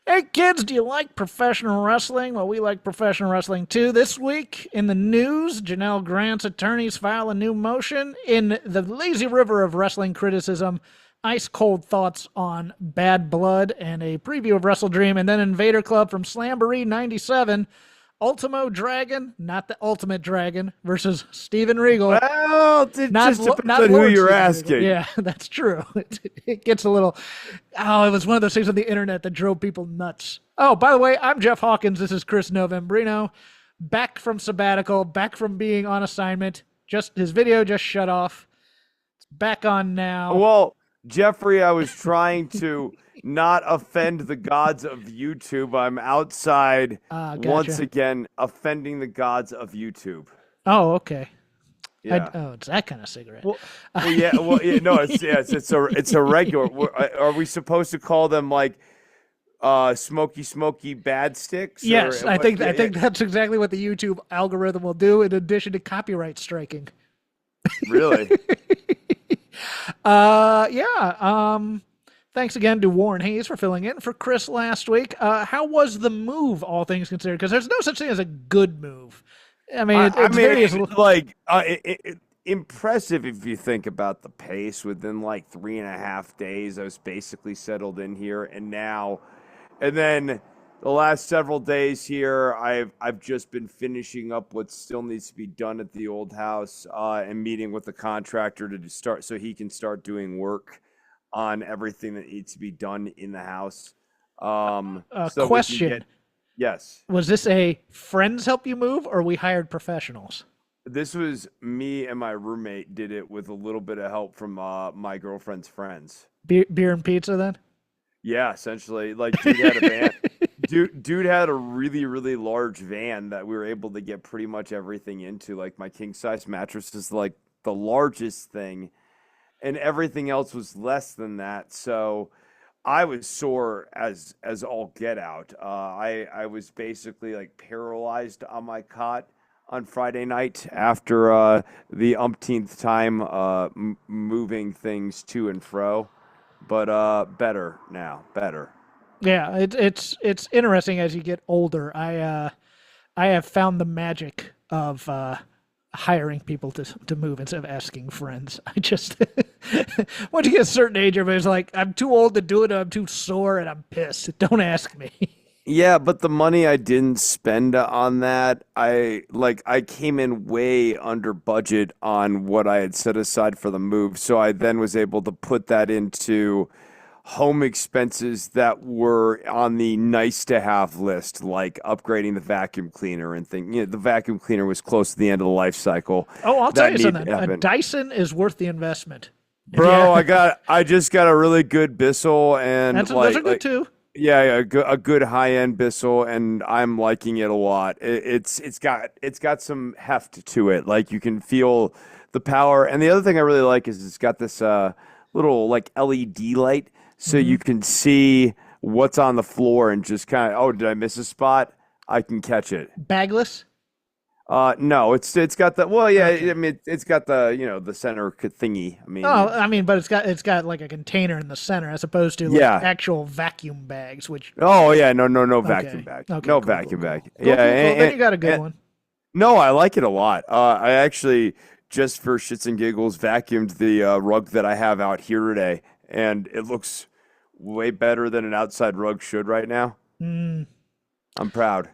Hey kids, do you like professional wrestling? Well, we like professional wrestling too. This week in the news, Janel Grant's attorneys file a new motion. In the lazy river of wrestling criticism, ice cold thoughts on Bad Blood and a preview of Wrestle Dream. And then in Vader Club from Slamboree 97, Ultimo Dragon, not the Ultimate Dragon, versus Steven Regal. Well, it Not just depends not on who Lord you're Steven Regal. asking. Yeah, that's true. It gets a little. Oh, it was one of those things on the internet that drove people nuts. Oh, by the way, I'm Jeff Hawkins. This is Chris Novembrino, back from sabbatical, back from being on assignment. Just his video just shut off. It's back on now. Well, Jeffrey, I was trying to not offend the gods of YouTube. I'm outside once Gotcha. again offending the gods of YouTube. Oh, okay. Yeah. Oh, it's that kind of cigarette. Well, no, it's a regular. Are we supposed to call them like smoky bad sticks? Yes, Or I think yeah, I think that's exactly what the YouTube algorithm will do. In addition to copyright striking. really? Yeah. Thanks again to Warren Hayes for filling in for Chris last week. How was the move, all things considered? Because there's no such thing as a good move. I mean, I it's mean, various. impressive if you think about the pace. Within like 3.5 days, I was basically settled in here, and then the last several days here, I've just been finishing up what still needs to be done at the old house, and meeting with the contractor to start so he can start doing work on everything that needs to be done in the house. So we can Question: get yes. Was this a friends help you move, or we hired professionals? This was me and my roommate did it with a little bit of help from my girlfriend's friends. Beer and pizza, then? Yeah, essentially, like dude had a van. Dude had a really large van that we were able to get pretty much everything into. Like my king size mattress is like the largest thing, and everything else was less than that. So I was sore as all get out. I was basically like paralyzed on my cot on Friday night after the umpteenth time moving things to and fro. But better now, better. Yeah, it's interesting as you get older. I have found the magic of hiring people to move instead of asking friends. I just once you get a certain age, everybody's like, I'm too old to do it. I'm too sore, and I'm pissed. Don't ask me. Yeah, but the money I didn't spend on that, I came in way under budget on what I had set aside for the move. So I then was able to put that into home expenses that were on the nice to have list, like upgrading the vacuum cleaner and thing. You know, the vacuum cleaner was close to the end of the life cycle. Oh, I'll tell That you needed something. to A happen. Dyson is worth the investment. If you, Bro, I just got a really good Bissell and those are good too. yeah, a good high end Bissell, and I'm liking it a lot. It's got some heft to it. Like you can feel the power. And the other thing I really like is it's got this little like LED light, so Hmm. you can see what's on the floor and just kind of, oh, did I miss a spot? I can catch it. Bagless. No, it's got the well, yeah. Okay. I mean, it's got the the center thingy. I Oh, mean, I mean, but it's got like a container in the center as opposed to like yeah. actual vacuum bags, which Oh yeah, no vacuum okay. bag, Okay, no cool, vacuum cool, bag. cool. Cool, Yeah, cool, cool. Then you got a good one. no, I like it a lot. I actually just for shits and giggles vacuumed the rug that I have out here today, and it looks way better than an outside rug should right now. Mm. I'm proud.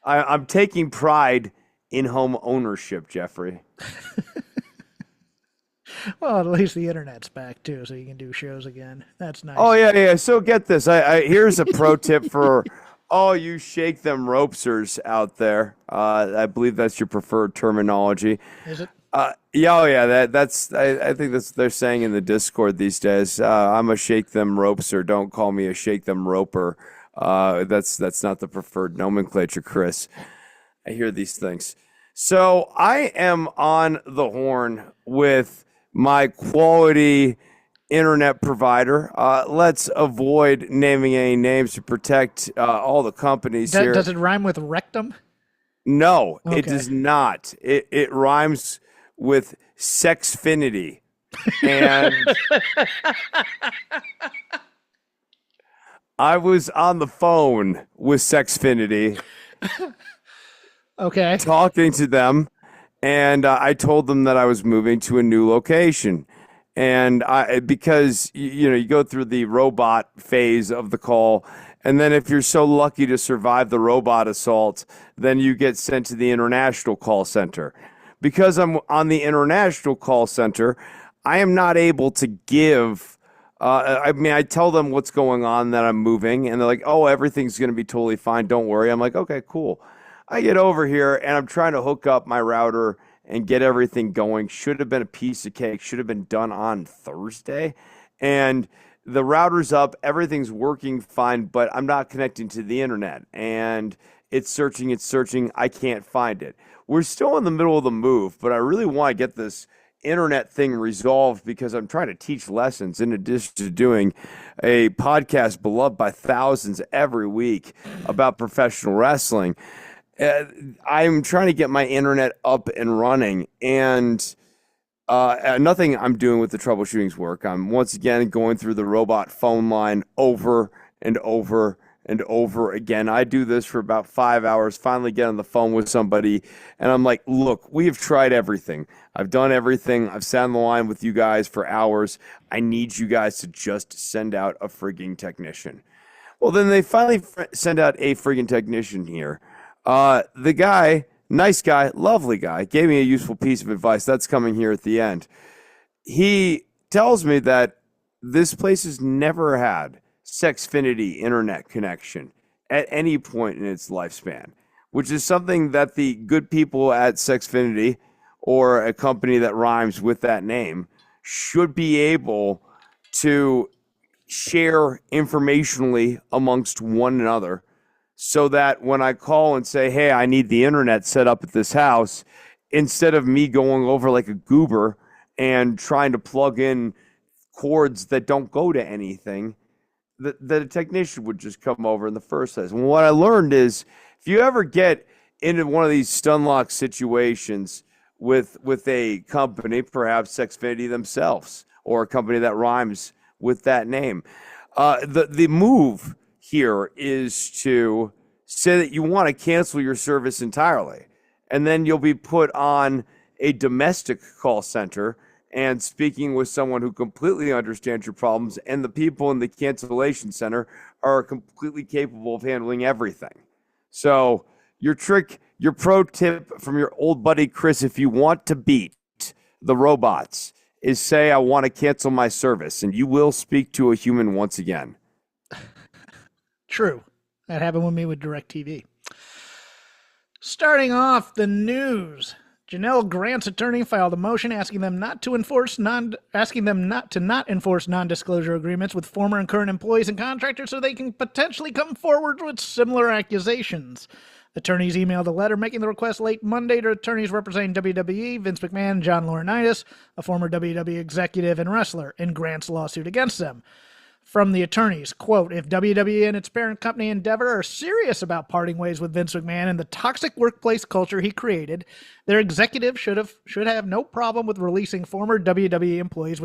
I'm taking pride in home ownership, Jeffrey. Well, at least the internet's back too, so you can do shows again. That's Oh nice. yeah. So get this. I here's a pro tip for all you shake them ropesers out there. I believe that's your preferred terminology. Is it? Yeah, oh yeah, that's I think that's they're saying in the Discord these days. I'm a shake them ropeser. Don't call me a shake them roper. That's not the preferred nomenclature, Chris. I hear these things. So I am on the horn with my quality internet provider. Let's avoid naming any names to protect all the companies here. Does it rhyme with rectum? No, it Okay. does not. It rhymes with sexfinity. And I was on the phone with Sexfinity Okay. talking to them, and I told them that I was moving to a new location. And because you go through the robot phase of the call, and then if you're so lucky to survive the robot assault, then you get sent to the international call center. Because I'm on the international call center, I am not able to give. I tell them what's going on, that I'm moving, and they're like, "Oh, everything's going to be totally fine. Don't worry." I'm like, "Okay, cool." I get over here and I'm trying to hook up my router and get everything going. Should have been a piece of cake. Should have been done on Thursday. And the router's up. Everything's working fine, but I'm not connecting to the internet. And it's searching. It's searching. I can't find it. We're still in the middle of the move, but I really want to get this internet thing resolved because I'm trying to teach lessons in addition to doing a podcast beloved by thousands every week about professional wrestling. I'm trying to get my internet up and running, and nothing I'm doing with the troubleshooting's work. I'm once again going through the robot phone line over and over and over again. I do this for about 5 hours, finally get on the phone with somebody, and I'm like, "Look, we have tried everything. I've done everything. I've sat on the line with you guys for hours. I need you guys to just send out a frigging technician." Well, then they finally send out a frigging technician here. The guy, nice guy, lovely guy, gave me a useful piece of advice. That's coming here at the end. He tells me that this place has never had Sexfinity internet connection at any point in its lifespan, which is something that the good people at Sexfinity, or a company that rhymes with that name, should be able to share informationally amongst one another, so that when I call and say, "Hey, I need the internet set up at this house," instead of me going over like a goober and trying to plug in cords that don't go to anything, the technician would just come over in the first place. And what I learned is, if you ever get into one of these stun lock situations with a company, perhaps Sexfinity themselves, or a company that rhymes with that name, the move here is to say that you want to cancel your service entirely, and then you'll be put on a domestic call center and speaking with someone who completely understands your problems, and the people in the cancellation center are completely capable of handling everything. So your pro tip from your old buddy Chris, if you want to beat the robots, is say, "I want to cancel my service," and you will speak to a human once again. True. That happened with me with DirecTV. Starting off the news, Janel Grant's attorney filed a motion asking them not to enforce non-disclosure agreements with former and current employees and contractors so they can potentially come forward with similar accusations. Attorneys emailed a letter making the request late Monday to attorneys representing WWE, Vince McMahon, and John Laurinaitis, a former WWE executive and wrestler, in Grant's lawsuit against them. From the attorneys, quote, "If WWE and its parent company Endeavor are serious about parting ways with Vince McMahon and the toxic workplace culture he created, their executive should have no problem with releasing former WWE employees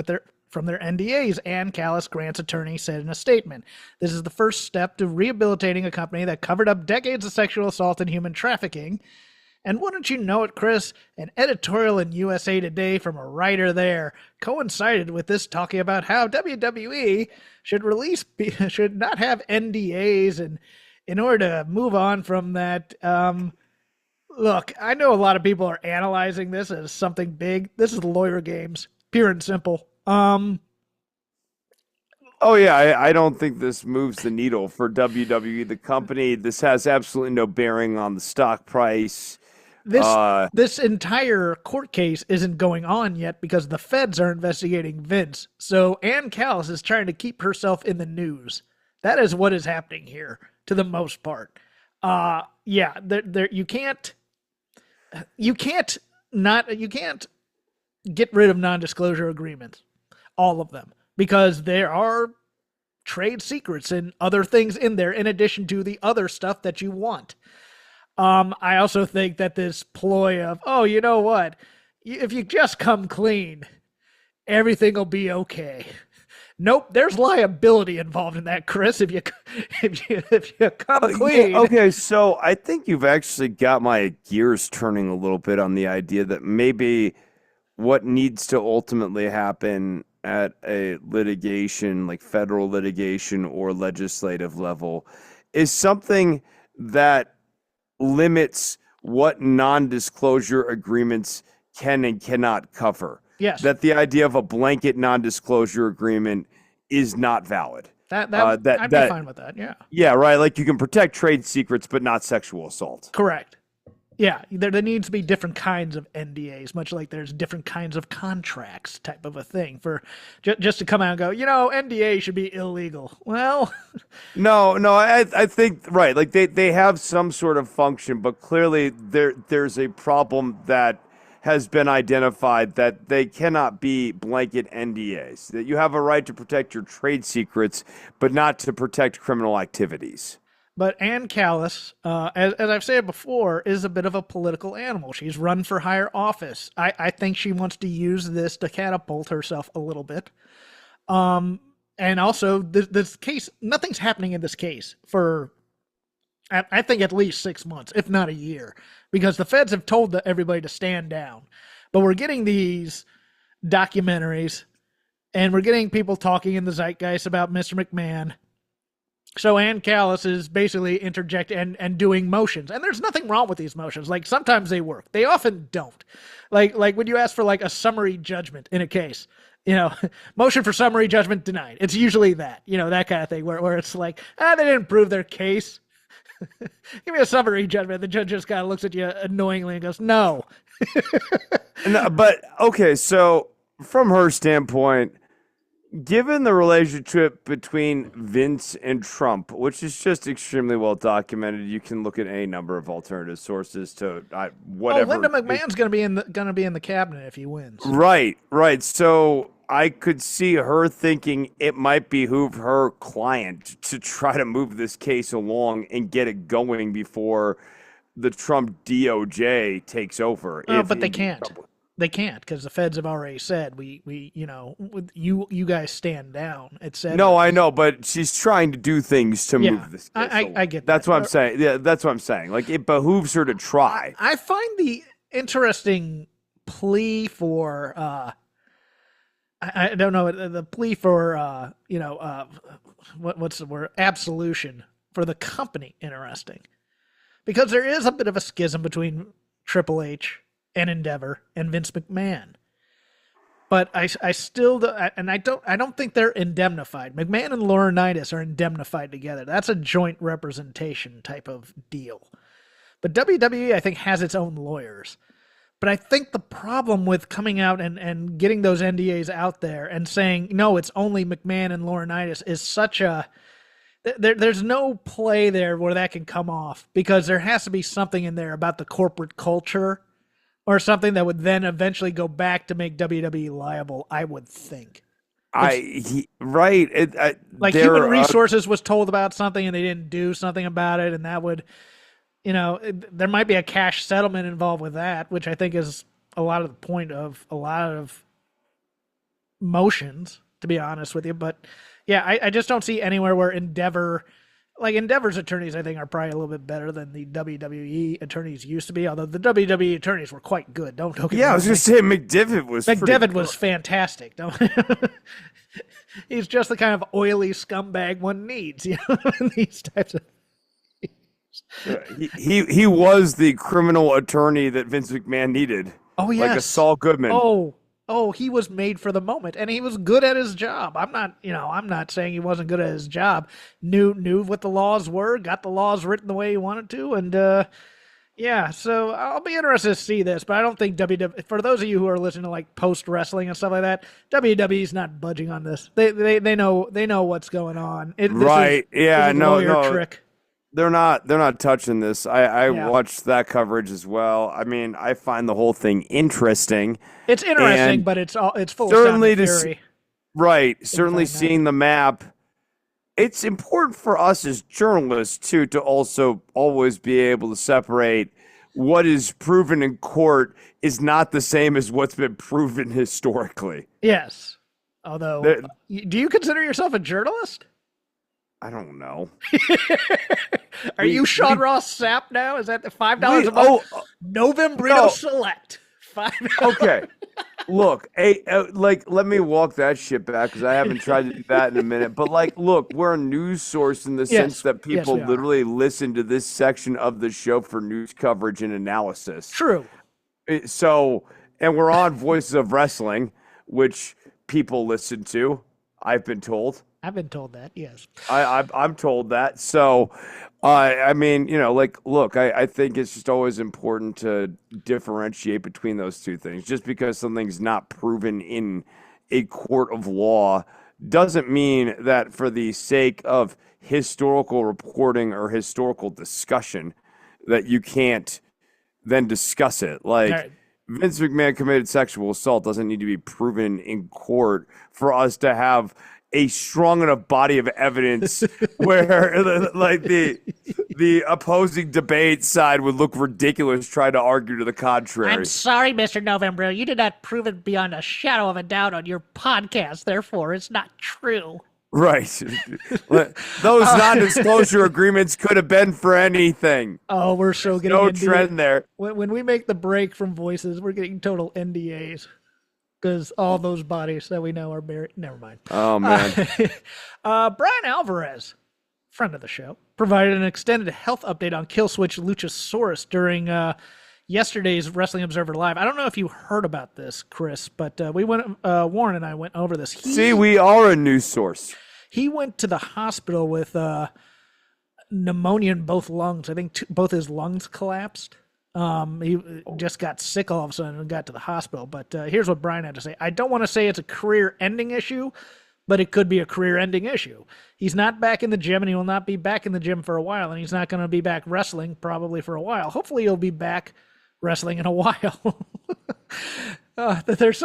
from their NDAs," Ann Callis, Grant's attorney, said in a statement. "This is the first step to rehabilitating a company that covered up decades of sexual assault and human trafficking." And wouldn't you know it, Chris, an editorial in USA Today from a writer there coincided with this, talking about how WWE should not have NDAs, and in order to move on from that. Look, I know a lot of people are analyzing this as something big. This is lawyer games, pure and simple. Oh yeah, I don't think this moves the needle for WWE, the company. This has absolutely no bearing on the stock price. This entire court case isn't going on yet because the feds are investigating Vince. So Ann Callis is trying to keep herself in the news. That is what is happening here, to the most part. You can't get rid of non-disclosure agreements, all of them, because there are trade secrets and other things in there in addition to the other stuff that you want. I also think that this ploy of, "Oh, you know what? If you just come clean, everything will be okay." Nope, there's liability involved in that, Chris. If you come clean. Okay, so I think you've actually got my gears turning a little bit on the idea that maybe what needs to ultimately happen at a litigation, like federal litigation or legislative level, is something that limits what non-disclosure agreements can and cannot cover. Yes. That the idea of a blanket non-disclosure agreement is not valid. I'd be fine with that. Yeah. Yeah, right. Like you can protect trade secrets, but not sexual assault. Correct. Yeah, there needs to be different kinds of NDAs, much like there's different kinds of contracts type of a thing for just to come out and go, NDA should be illegal. Well, no, I think right. Like they have some sort of function, but clearly there's a problem that has been identified that they cannot be blanket NDAs. That you have a right to protect your trade secrets, but not to protect criminal activities. But Ann Callis, as I've said before, is a bit of a political animal. She's run for higher office. I think she wants to use this to catapult herself a little bit. And also, this case, nothing's happening in this case for, I think, at least 6 months, if not a year, because the feds have told everybody to stand down. But we're getting these documentaries, and we're getting people talking in the zeitgeist about Mr. McMahon. So Ann Callis is basically interjecting and doing motions. And there's nothing wrong with these motions. Like, sometimes they work. They often don't. Like when you ask for, like, a summary judgment in a case, motion for summary judgment denied. It's usually that, that kind of thing where it's like, they didn't prove their case. Give me a summary judgment. The judge just kind of looks at you annoyingly and goes, no. No, but, okay, so from her standpoint, given the relationship between Vince and Trump, which is just extremely well documented, you can look at any number of alternative sources to whatever. Linda McMahon's going to be in the cabinet if he wins. Right. So I could see her thinking it might behoove her client to try to move this case along and get it going before the Trump DOJ takes over. But they can't. They can't because the feds have already said you guys stand down. It said no, I know, but she's trying to do things to move this case along. I get that. That's what I'm saying. Yeah, that's what I'm saying. Like it behooves her to try. I find the interesting plea for I don't know the plea for what's the word, absolution for the company interesting, because there is a bit of a schism between Triple H and Endeavor and Vince McMahon. But I still, and I don't think they're indemnified. McMahon and Laurinaitis are indemnified together. That's a joint representation type of deal. But WWE, I think, has its own lawyers. But I think the problem with coming out and getting those NDAs out there and saying, no, it's only McMahon and Laurinaitis is such a, there's no play there where that can come off, because there has to be something in there about the corporate culture or something that would then eventually go back to make WWE liable, I would think. Human Resources was told about something and they didn't do something about it, and that would, there might be a cash settlement involved with that, which I think is a lot of the point of a lot of motions, to be honest with you. But yeah, I just don't see anywhere where Endeavor's attorneys, I think, are probably a little bit better than the WWE attorneys used to be, although the WWE attorneys were quite good. Don't get me wrong. I was going to say McDevitt was fantastic. He's just the kind of oily scumbag one needs, in these types of things. He was the criminal attorney that Vince McMahon needed. Oh, yes. Like a Saul Goodman. Oh, he was made for the moment, and he was good at his job. I'm not saying he wasn't good at his job. Knew what the laws were, got the laws written the way he wanted to, and so I'll be interested to see this, but I don't think WWE, for those of you who are listening to like post wrestling and stuff like that, WWE's not budging on this. They know what's going on. This is a lawyer trick. They're not touching this. I watched that coverage as well. I mean, I find the whole thing interesting. It's interesting, but it's full of sound theory. Right. Certainly seeing the map. It's important for us as journalists too to also always be able to separate what is proven in court is not the same as what's been proven historically. Yes. Although, There- do you consider yourself a journalist? I don't know. Are We- you Sean we- Ross Sapp now? Is that the $5 a month? Novembrino no. Select. $5. Okay. Look, let me walk that shit back because I haven't tried to do that in a minute. But look, we're a news source in the sense that Yes, people we are. literally listen to this section of the show for news coverage and analysis. True. So, and we're on Voices of Wrestling, which people listen to. I've been told. I've been told that, yes. I'm told that. So, I mean, look, I think it's just always important to differentiate between those two things. Just because something's not proven in a court of law doesn't mean that for the sake of historical reporting or historical discussion that you can't then discuss it. Like, All right. Vince McMahon committed sexual assault doesn't need to be proven in court for us to have a strong enough body of evidence where the opposing debate side would look ridiculous trying to argue to the contrary. I'm sorry, Mr. November. You did not prove it beyond a shadow of a doubt on your podcast. Therefore, it's not true. Right. Those non-disclosure agreements could have been for anything. Oh, we're so getting No NDA. trend there. When we make the break from Voices, we're getting total NDAs. Because all those bodies that we know are buried. Never mind. Oh, man. Brian Alvarez, friend of the show, provided an extended health update on Killswitch Luchasaurus during yesterday's Wrestling Observer Live. I don't know if you heard about this, Chris, but Warren and I went over this. See, we are a news source. He went to the hospital with pneumonia in both lungs. I think both his lungs collapsed. He just got sick all of a sudden and got to the hospital. But here's what Brian had to say. I don't want to say it's a career-ending issue, but it could be a career-ending issue. He's not back in the gym, and he will not be back in the gym for a while, and he's not going to be back wrestling probably for a while. Hopefully he'll be back wrestling in a while. There's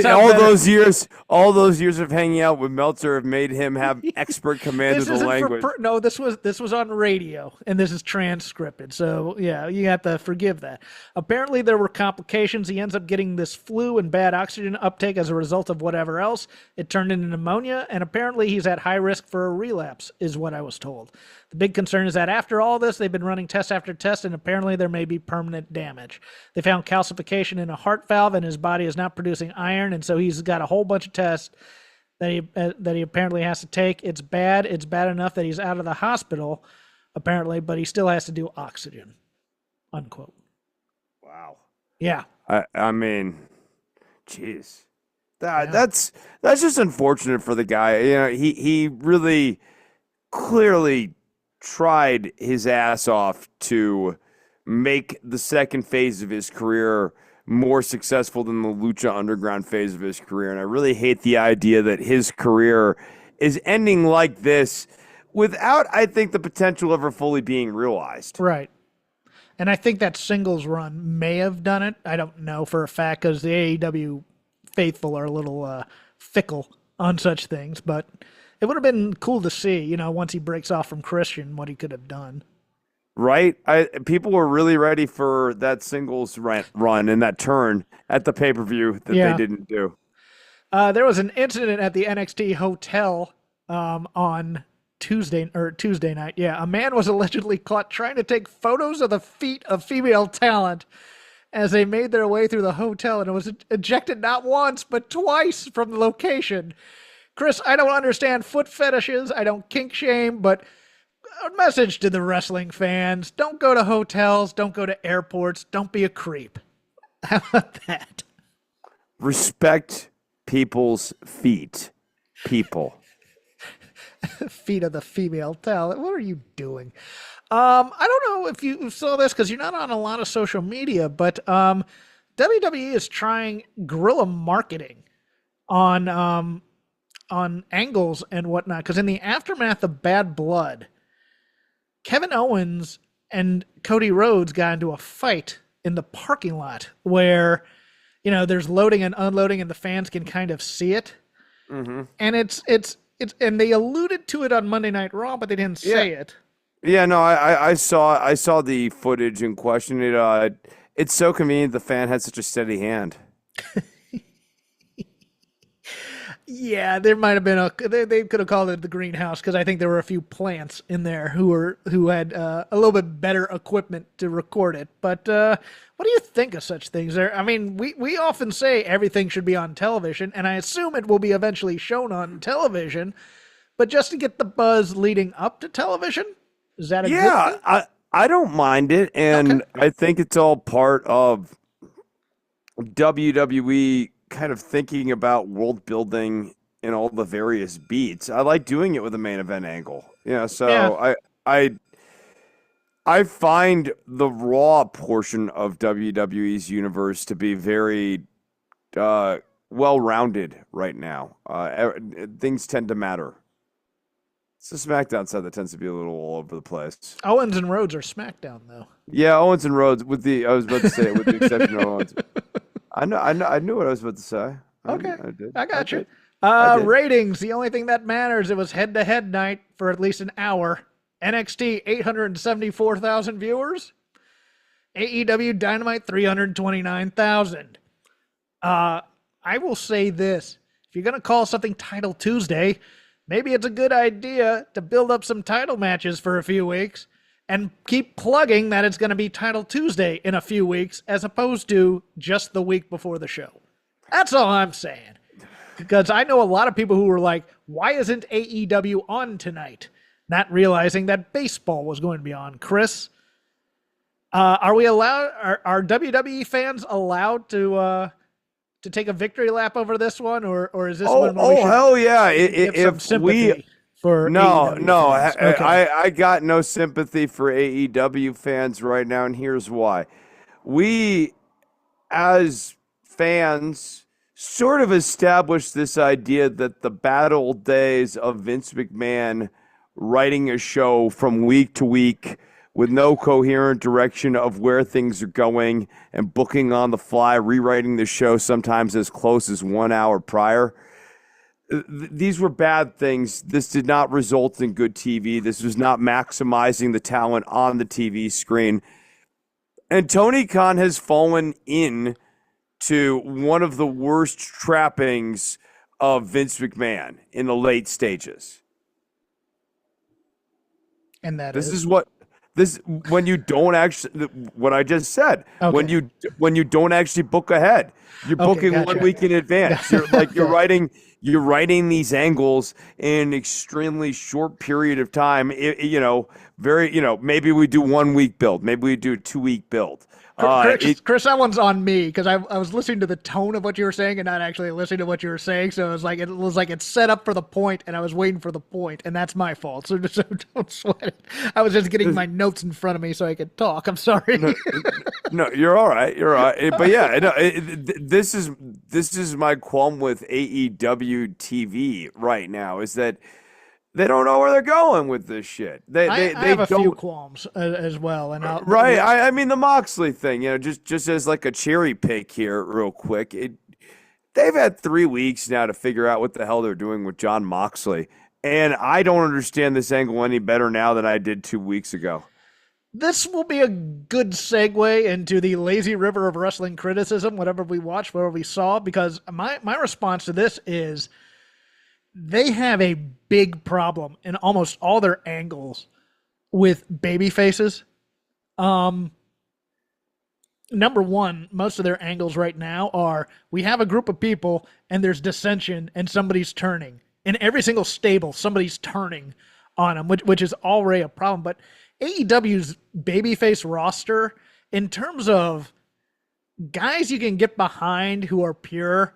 all those years of hanging out with Meltzer have made him have expert command of the language. No, this was on radio, and this is transcribed. So yeah, you have to forgive that. Apparently, there were complications. He ends up getting this flu and bad oxygen uptake as a result of whatever else. It turned into pneumonia, and apparently he's at high risk for a relapse, is what I was told. The big concern is that after all this, they've been running test after test, and apparently there may be permanent damage. They found calcification in a heart valve, and his body is not producing iron, and so he's got a whole bunch of tests that he apparently has to take. It's bad. It's bad enough that he's out of the hospital, apparently, but he still has to do oxygen. Unquote. Wow. Yeah. I mean, jeez. That's just unfortunate for the guy. He really clearly tried his ass off to make the second phase of his career more successful than the Lucha Underground phase of his career. And I really hate the idea that his career is ending like this without, I think, the potential ever fully being realized. Right. And I think that singles run may have done it. I don't know for a fact because the AEW faithful are a little fickle on such things, but it would have been cool to see, once he breaks off from Christian, what he could have done. Right? People were really ready for that singles run and that turn at the pay-per-view that they didn't do. There was an incident at the NXT hotel on Tuesday night. Yeah, a man was allegedly caught trying to take photos of the feet of female talent as they made their way through the hotel, and it was ejected not once but twice from the location. Chris, I don't understand foot fetishes. I don't kink shame, but a message to the wrestling fans: don't go to hotels, don't go to airports, don't be a creep. How about that? Respect people's feet. People. Feet of the female talent. What are you doing? I don't know if you saw this because you're not on a lot of social media, but WWE is trying guerrilla marketing on angles and whatnot. Because in the aftermath of Bad Blood, Kevin Owens and Cody Rhodes got into a fight in the parking lot where, there's loading and unloading and the fans can kind of see it. Mm-hmm. And it's and they alluded to it on Monday Night Raw, but they didn't say it. Yeah, no, I saw the footage in question. It's so convenient the fan had such a steady hand. Yeah, there might have been they could have called it the greenhouse because I think there were a few plants in there who had a little bit better equipment to record it. But what do you think of such things? There, I mean, we often say everything should be on television, and I assume it will be eventually shown on television. But just to get the buzz leading up to television, is that a good thing? I don't mind it, and Okay. I think it's all part of WWE kind of thinking about world building in all the various beats. I like doing it with a main event angle. Yeah. So I I find the Raw portion of WWE's universe to be very well rounded right now. Things tend to matter. It's the SmackDown side that tends to be a little all over the place. Owens and Rhodes are SmackDown though. Yeah, Owens and Rhodes. I was about to say it, with the exception of Owens. I knew what I was about to say. Okay, I did. I got you. did. I did. Ratings. The only thing that matters. It was head-to-head night for at least an hour. NXT 874,000 viewers. AEW Dynamite 329,000. I will say this: if you're gonna call something Title Tuesday, maybe it's a good idea to build up some title matches for a few weeks and keep plugging that it's going to be Title Tuesday in a few weeks as opposed to just the week before the show. That's all I'm saying. Because I know a lot of people who were like, why isn't AEW on tonight? Not realizing that baseball was going to be on. Chris, are we allowed, are WWE fans allowed to take a victory lap over this one, or is this one where we should hell yeah! give some If sympathy we for no, AEW no, fans? Okay. I got no sympathy for AEW fans right now, and here's why. We, as fans, sort of established this idea that the bad old days of Vince McMahon writing a show from week to week with no coherent direction of where things are going and booking on the fly, rewriting the show sometimes as close as 1 hour prior. These were bad things. This did not result in good TV. This was not maximizing the talent on the TV screen. And Tony Khan has fallen in to one of the worst trappings of Vince McMahon in the late stages. And that This is is what this when you don't actually what I just said. Okay. When you don't actually book ahead. You're booking gotcha. 1 week in advance. You're writing these angles in an extremely short period of time. Maybe we do 1 week build, maybe we do a 2 week build. Chris, that one's on me because I was listening to the tone of what you were saying and not actually listening to what you were saying. So it was like it's set up for the point, and I was waiting for the point, and that's my fault. So don't sweat it. I was just getting my notes in front of me so I could talk. I'm sorry. No, you're all right. You're all right. But yeah, this is my qualm with AEW TV right now is that they don't know where they're going with this shit. I have a don't, few qualms as well, and right. I mean the Moxley thing, just as like a cherry pick here, real quick. They've had 3 weeks now to figure out what the hell they're doing with John Moxley, and I don't understand this angle any better now than I did 2 weeks ago. This will be a good segue into the lazy river of wrestling criticism, whatever we watched, whatever we saw, because my response to this is they have a big problem in almost all their angles with baby faces. Number one, most of their angles right now are we have a group of people and there's dissension and somebody's turning. In every single stable, somebody's turning on them, which is already a problem. But AEW's babyface roster, in terms of guys you can get behind who are pure,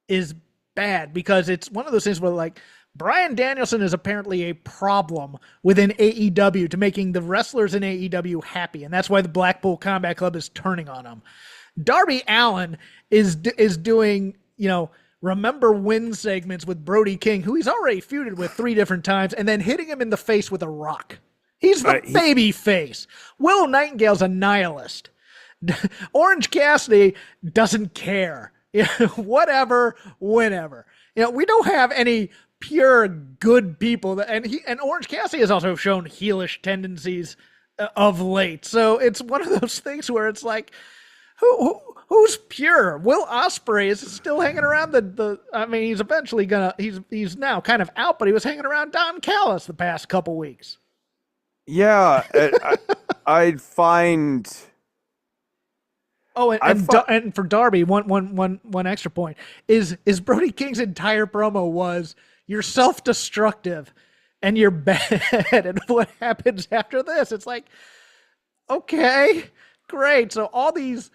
is bad because it's one of those things where like Bryan Danielson is apparently a problem within AEW to making the wrestlers in AEW happy, and that's why the Blackpool Combat Club is turning on him. Darby Allin is doing, remember win segments with Brody King, who he's already feuded with 3 different times, and then hitting him in the face with a rock. He's the baby face. Will Nightingale's a nihilist. Orange Cassidy doesn't care. Whatever, whenever. We don't have any pure good people, and Orange Cassidy has also shown heelish tendencies of late. So it's one of those things where it's like, Who's pure? Will Ospreay is still hanging around the. I mean, he's eventually gonna. He's now kind of out, but he was hanging around Don Callis the past couple weeks. Yeah, I'd find. Oh, and for Darby, one extra point is Brody King's entire promo was you're self-destructive and you're bad, and what happens after this? It's like, okay, great. So all these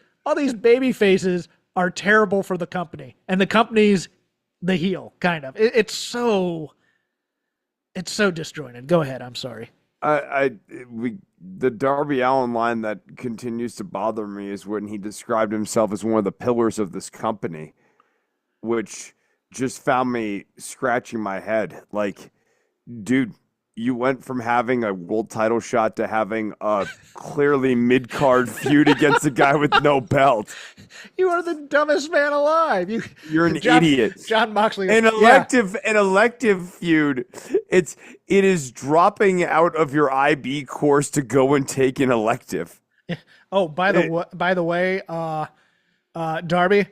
baby faces are terrible for the company, and the company's the heel, kind of. It's so disjointed. Go ahead. I'm sorry. The Darby Allin line that continues to bother me is when he described himself as one of the pillars of this company, which just found me scratching my head. Like, dude, you went from having a world title shot to having a clearly mid-card feud against a guy with no belt. You are the dumbest man alive. You're an idiot. John Moxley. An elective feud. It is dropping out of your IB course to go and take an elective. Oh, by the way, Darby,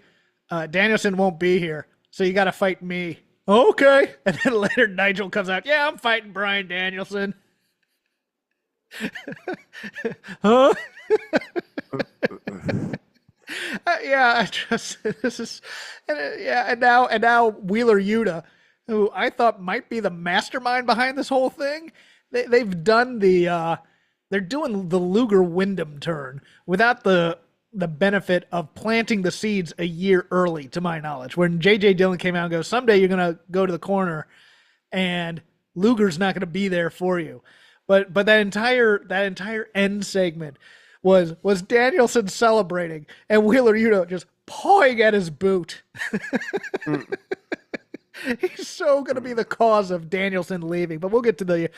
Danielson won't be here, so you got to fight me. Okay. And then later Nigel comes out. Yeah, I'm fighting Bryan Danielson. Huh? Yeah, and now Wheeler Yuta, who I thought might be the mastermind behind this whole thing, they've done they're doing the Luger Wyndham turn without the benefit of planting the seeds a year early, to my knowledge. When J.J. Dillon came out and goes, someday you're going to go to the corner and Luger's not going to be there for you. But that entire end segment was Danielson celebrating and Wheeler Yuta just pawing at his boot. He's so going to be the cause of Danielson leaving. But we'll get to the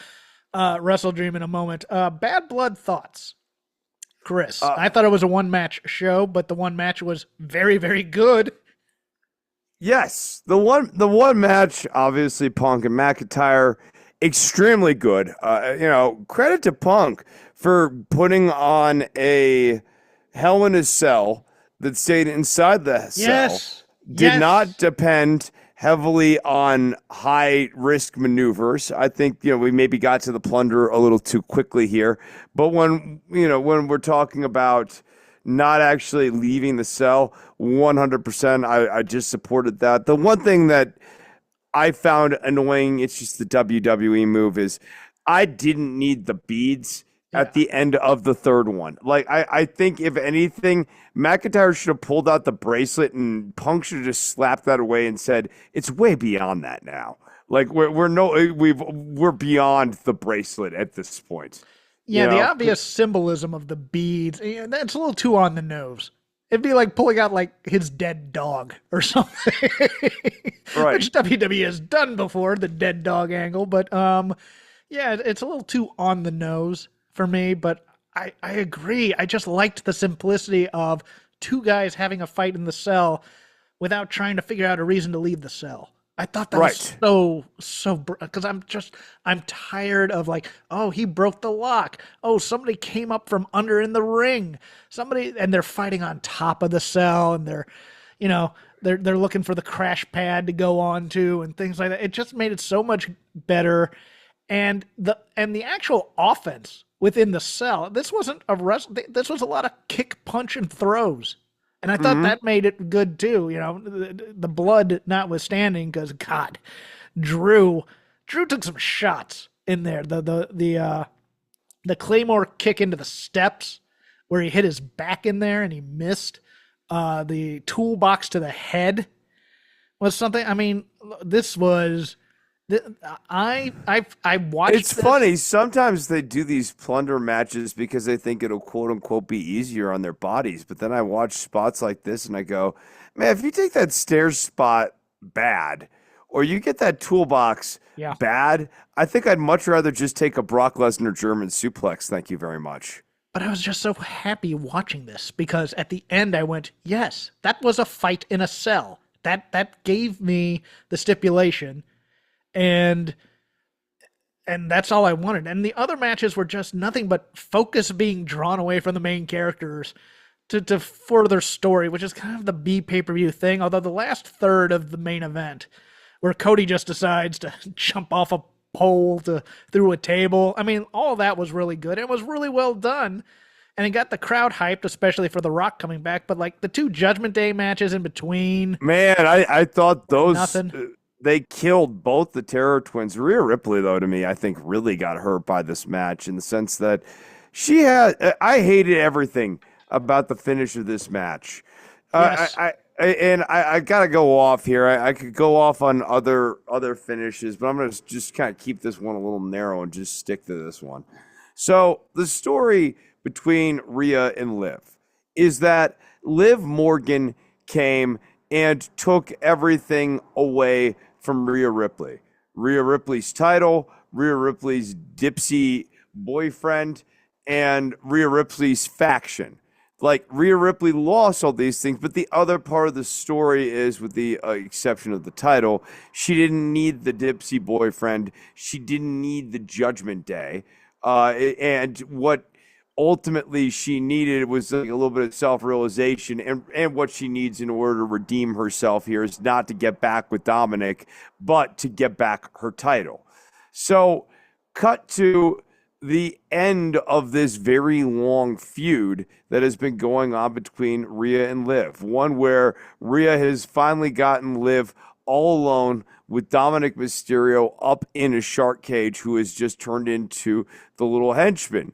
Wrestle Dream in a moment. Bad Blood thoughts. Chris, I thought it was a one-match show, but the one match was very, very good. Yes, the one match, obviously Punk and McIntyre, extremely good. Credit to Punk for putting on a Hell in a Cell that stayed inside the cell. Did not depend heavily on high risk maneuvers. I think, we maybe got to the plunder a little too quickly here. But when we're talking about not actually leaving the cell, 100%, I just supported that. The one thing that I found annoying, it's just the WWE move, is I didn't need the beads at the end of the third one. Like, I think if anything, McIntyre should have pulled out the bracelet and Punk should have just slapped that away and said, it's way beyond that now. Like, we're beyond the bracelet at this point. Yeah, the obvious symbolism of the beads, that's a little too on the nose. It'd be like pulling out like his dead dog or something. Right. Which WWE has done before, the dead dog angle, but it's a little too on the nose for me, but I agree. I just liked the simplicity of two guys having a fight in the cell without trying to figure out a reason to leave the cell. I thought that was so because I'm tired of like, oh, he broke the lock. Oh, somebody came up from under in the ring. And they're fighting on top of the cell, and they're looking for the crash pad to go on to and things like that. It just made it so much better. And the actual offense within the cell, this wasn't a wrestle. This was a lot of kick, punch, and throws. And I thought that made it good too, the blood notwithstanding, because God, Drew took some shots in there. The Claymore kick into the steps where he hit his back in there and he missed. The toolbox to the head was something. I mean, this was. I watched. It's funny. Sometimes they do these plunder matches because they think it'll quote unquote be easier on their bodies. But then I watch spots like this and I go, man, if you take that stairs spot bad, or you get that toolbox bad, I think I'd much rather just take a Brock Lesnar German suplex. Thank you very much. But I was just so happy watching this because at the end I went, yes, that was a fight in a cell. That gave me the stipulation. And that's all I wanted. And the other matches were just nothing but focus being drawn away from the main characters to further story, which is kind of the B pay-per-view thing. Although the last third of the main event, where Cody just decides to jump off a pole through a table. I mean, all that was really good. It was really well done. And it got the crowd hyped, especially for The Rock coming back. But like the two Judgment Day matches in between, Man, I thought those nothing. They killed both the Terror Twins. Rhea Ripley, though, to me, I think really got hurt by this match in the sense that I hated everything about the finish of this match. Yes. I gotta go off here. I could go off on other finishes, but I'm gonna just kind of keep this one a little narrow and just stick to this one. So the story between Rhea and Liv is that Liv Morgan came and took everything away from Rhea Ripley. Rhea Ripley's title, Rhea Ripley's Dipsy boyfriend, and Rhea Ripley's faction. Like, Rhea Ripley lost all these things, but the other part of the story is, with the exception of the title, she didn't need the Dipsy boyfriend. She didn't need the Judgment Day. And what ultimately she needed was like a little bit of self-realization, and what she needs in order to redeem herself here is not to get back with Dominic, but to get back her title. So cut to the end of this very long feud that has been going on between Rhea and Liv, one where Rhea has finally gotten Liv all alone with Dominic Mysterio up in a shark cage, who has just turned into the little henchman.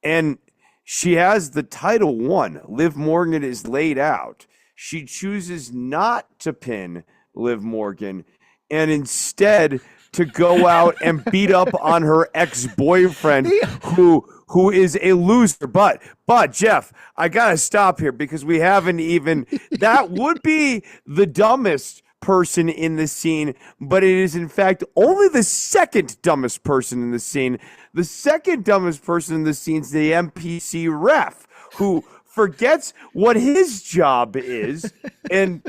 And she has the title won. Liv Morgan is laid out. She chooses not to pin Liv Morgan and instead to go out and beat up on her ex-boyfriend who is a loser. But Jeff, I gotta stop here because we haven't even, that would be the dumbest person in the scene, but it is in fact only the second dumbest person in the scene. The second dumbest person in the scene is the NPC ref, who forgets what his job is and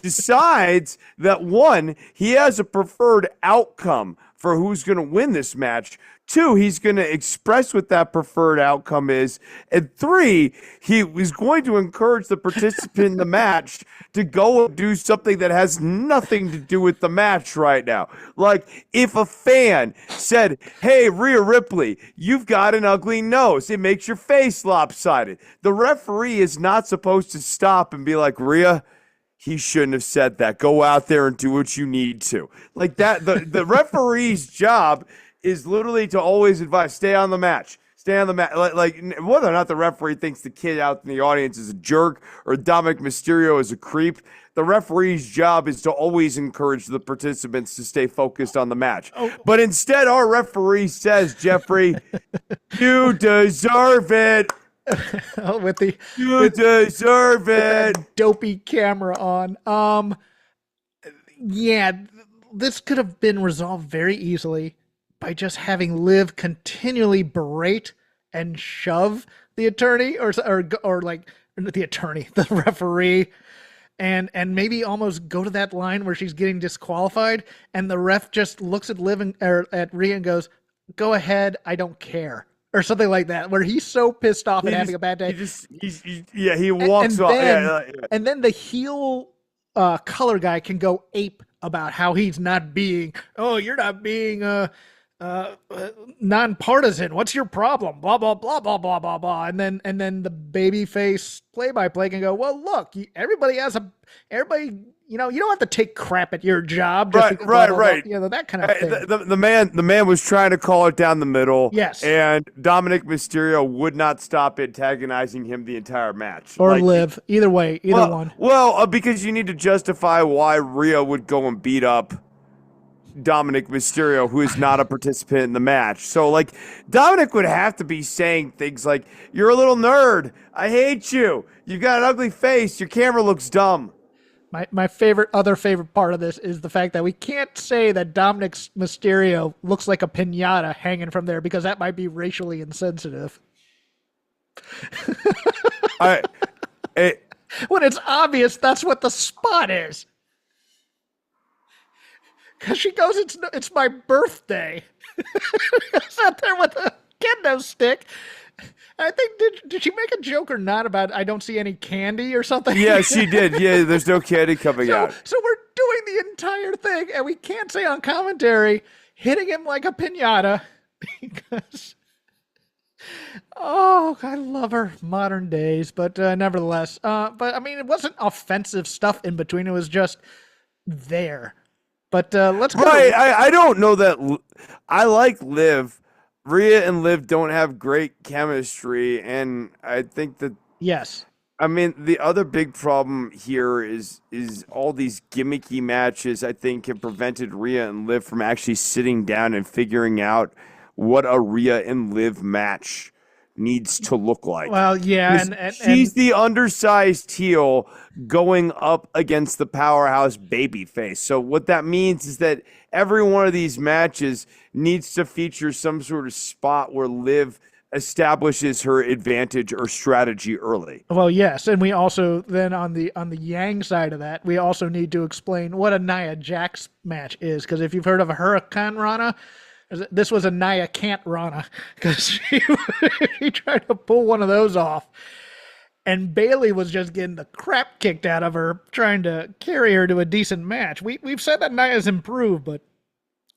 decides that, one, he has a preferred outcome for who's going to win this match. Two, he's going to express what that preferred outcome is. And three, he was going to encourage the participant in the match to go and do something that has nothing to do with the match right now. Like, if a fan said, hey, Rhea Ripley, you've got an ugly nose. It makes your face lopsided. The referee is not supposed to stop and be like, Rhea, he shouldn't have said that. Go out there and do what you need to. Like that, the referee's job is literally to always advise, stay on the match. Stay on the match. Like, whether or not the referee thinks the kid out in the audience is a jerk or Dominic Mysterio is a creep, the referee's job is to always encourage the participants to stay focused on the match. Oh. But instead, our referee says, Jeffrey, you deserve it. You deserve it. Dopey camera on. Yeah, this could have been resolved very easily by just having Liv continually berate and shove the attorney or like the attorney, the referee, and maybe almost go to that line where she's getting disqualified, and the ref just looks at at Rhea and goes, "Go ahead, I don't care," or something like that, where he's so pissed off and having a bad day. He walks off. And then the heel color guy can go ape about how he's not being, you're not being nonpartisan. What's your problem? Blah blah blah blah blah blah blah. And then the babyface play-by-play can go, well, look, everybody. You don't have to take crap at your job. Right. That kind of thing. The man was trying to call it down the middle. Yes. And Dominic Mysterio would not stop antagonizing him the entire match. Or Liv. Either way, one. Well, because you need to justify why Rhea would go and beat up Dominic Mysterio, who is not a participant in the match. So, like, Dominic would have to be saying things like, you're a little nerd. I hate you. You've got an ugly face. Your camera looks dumb. My other favorite part of this is the fact that we can't say that Dominic Mysterio looks like a piñata hanging from there because that might be racially insensitive. When it's obvious that's what the spot is. Because she goes, it's my birthday. Sat there with a kendo stick I think did she make a joke or not about I don't see any candy or something? Yeah, she did. Yeah, there's no candy coming out. So we're doing the entire thing, and we can't say on commentary hitting him like a pinata because oh, I love her modern days, but nevertheless, but I mean, it wasn't offensive stuff in between. It was just there. But let's go. Right, I don't know that. I like Liv. Rhea and Liv don't have great chemistry, and I think that. Yes. I mean, the other big problem here is all these gimmicky matches, I think, have prevented Rhea and Liv from actually sitting down and figuring out what a Rhea and Liv match needs to look like. Well, yeah, She's the undersized heel going up against the powerhouse babyface. So what that means is that every one of these matches needs to feature some sort of spot where Liv establishes her advantage or strategy early. Well, yes, and we also then on the Yang side of that, we also need to explain what a Nia Jax match is, because if you've heard of a Hurricane Rana, this was a Nia Can't Rana, because she tried to pull one of those off, and Bayley was just getting the crap kicked out of her trying to carry her to a decent match. We've said that Nia's improved, but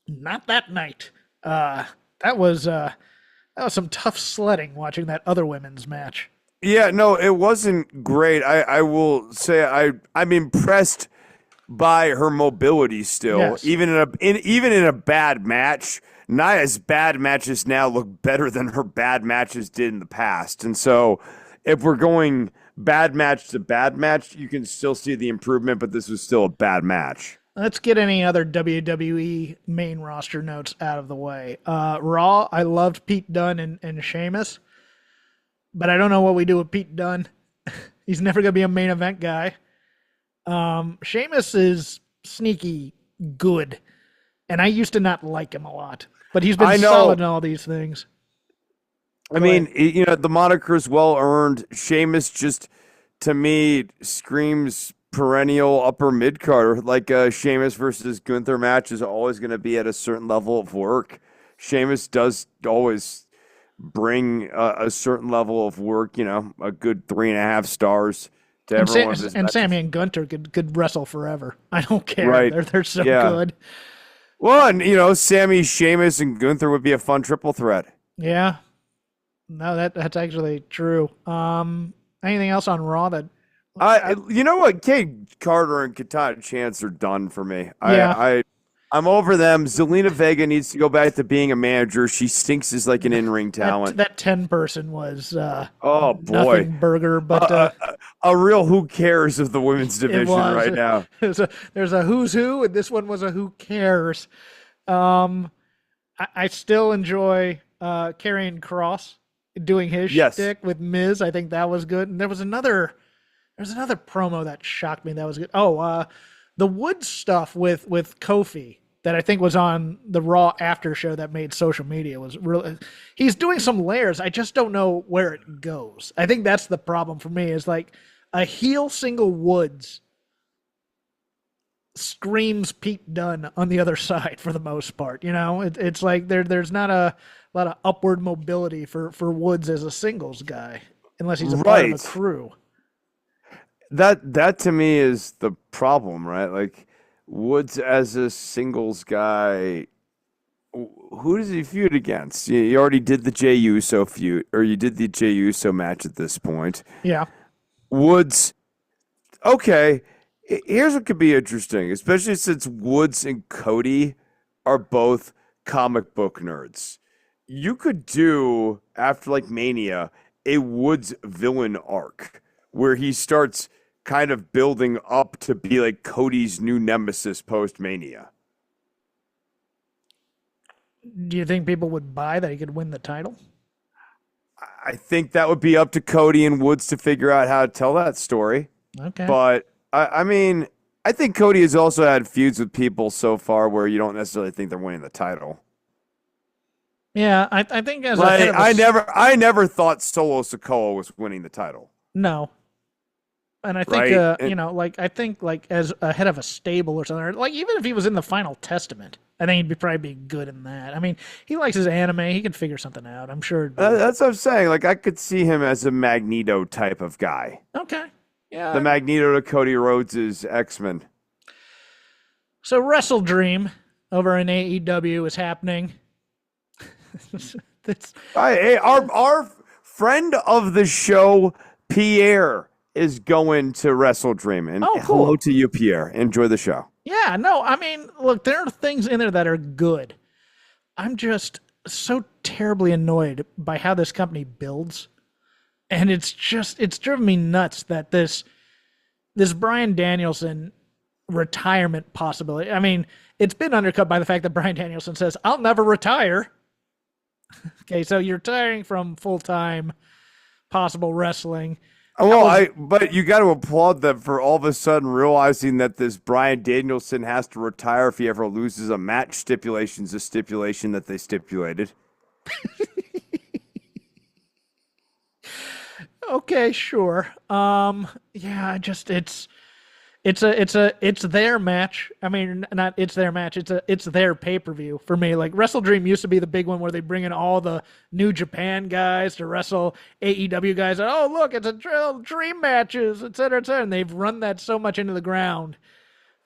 not that night. That was some tough sledding watching that other women's match. Yeah, no, it wasn't great. I will say I'm impressed by her mobility still. Yes. Even in a bad match, Nia's bad matches now look better than her bad matches did in the past. And so if we're going bad match to bad match, you can still see the improvement, but this was still a bad match. Let's get any other WWE main roster notes out of the way. Raw, I loved Pete Dunne and Sheamus, but I don't know what we do with Pete Dunne. He's never going to be a main event guy. Sheamus is sneaky good, and I used to not like him a lot, but he's been solid in all these things. I mean, the moniker is well earned. Sheamus just, to me, screams perennial upper mid card. Like Sheamus versus Gunther match is always going to be at a certain level of work. Sheamus does always bring a certain level of work, a good 3.5 stars to everyone. And Sammy and Gunther could wrestle forever. I don't care. Right. They're so good. Well, and Sammy, Sheamus, and Gunther would be a fun triple threat. Yeah. No, that's actually true. Anything else on Raw that? You know what? Kate Carter and Katana Chance are done for me. Yeah. I'm over them. Zelina Vega needs to go back to being a manager. She stinks as like an in-ring talent. That 10 person was oh boy, nothing burger, but a real who cares of the women's division right now. There's a who's who, and this one was a who cares. I still enjoy Karrion Kross doing his shtick with Miz. I think that was good. And there's another promo that shocked me. That was good. Oh, the Woods stuff with Kofi that I think was on the Raw after show that made social media was really. He's doing some layers. I just don't know where it goes. I think that's the problem for me. Is like a heel single Woods screams Pete Dunne on the other side for the most part. It's like there's not a lot of upward mobility for Woods as a singles guy unless he's a part of a crew. That to me is the problem, right? Like Woods as a singles guy, who does he feud against? You already did the Jey Uso feud, or you did the Jey Uso match at this point. Yeah. Woods, okay. Here's what could be interesting, especially since Woods and Cody are both comic book nerds. You could do, after like Mania, a Woods villain arc where he starts kind of building up to be like Cody's new nemesis post-Mania. Do you think people would buy that he could win the title? I think that would be up to Cody and Woods to figure out how to tell that story. Okay. But, I mean, I think Cody has also had feuds with people so far where you don't necessarily think they're winning the title. Yeah, I think as I never thought Solo Sikoa was winning the title. No. And I think, right? I think as a head of a stable or something, or like even if he was in the Final Testament, I think probably be good in that. I mean, he likes his anime. He can figure something out. I'm sure it'd be That's what I'm saying. Like I could see him as a Magneto type of guy. okay. The Yeah. Magneto to Cody Rhodes' X-Men. So Wrestle Dream over in AEW is happening. That's Hey, our friend of the show, Pierre, is going to Wrestle Dream. And Oh, cool. hello to you, Pierre. Enjoy the show. Yeah, no, I mean, look, there are things in there that are good. I'm just so terribly annoyed by how this company builds. And it's driven me nuts that this Bryan Danielson retirement possibility. I mean, it's been undercut by the fact that Bryan Danielson says, "I'll never retire." Okay, so you're retiring from full-time possible wrestling. Well, but you got to applaud them for all of a sudden realizing that this Bryan Danielson has to retire if he ever loses a match. Stipulation's a stipulation that they stipulated. Okay, sure. Yeah, it's their match. I mean, not it's their match. It's their pay-per-view for me. Like Wrestle Dream used to be the big one where they bring in all the New Japan guys to wrestle AEW guys. And, oh, look, it's a dream matches, et cetera, et cetera. And they've run that so much into the ground.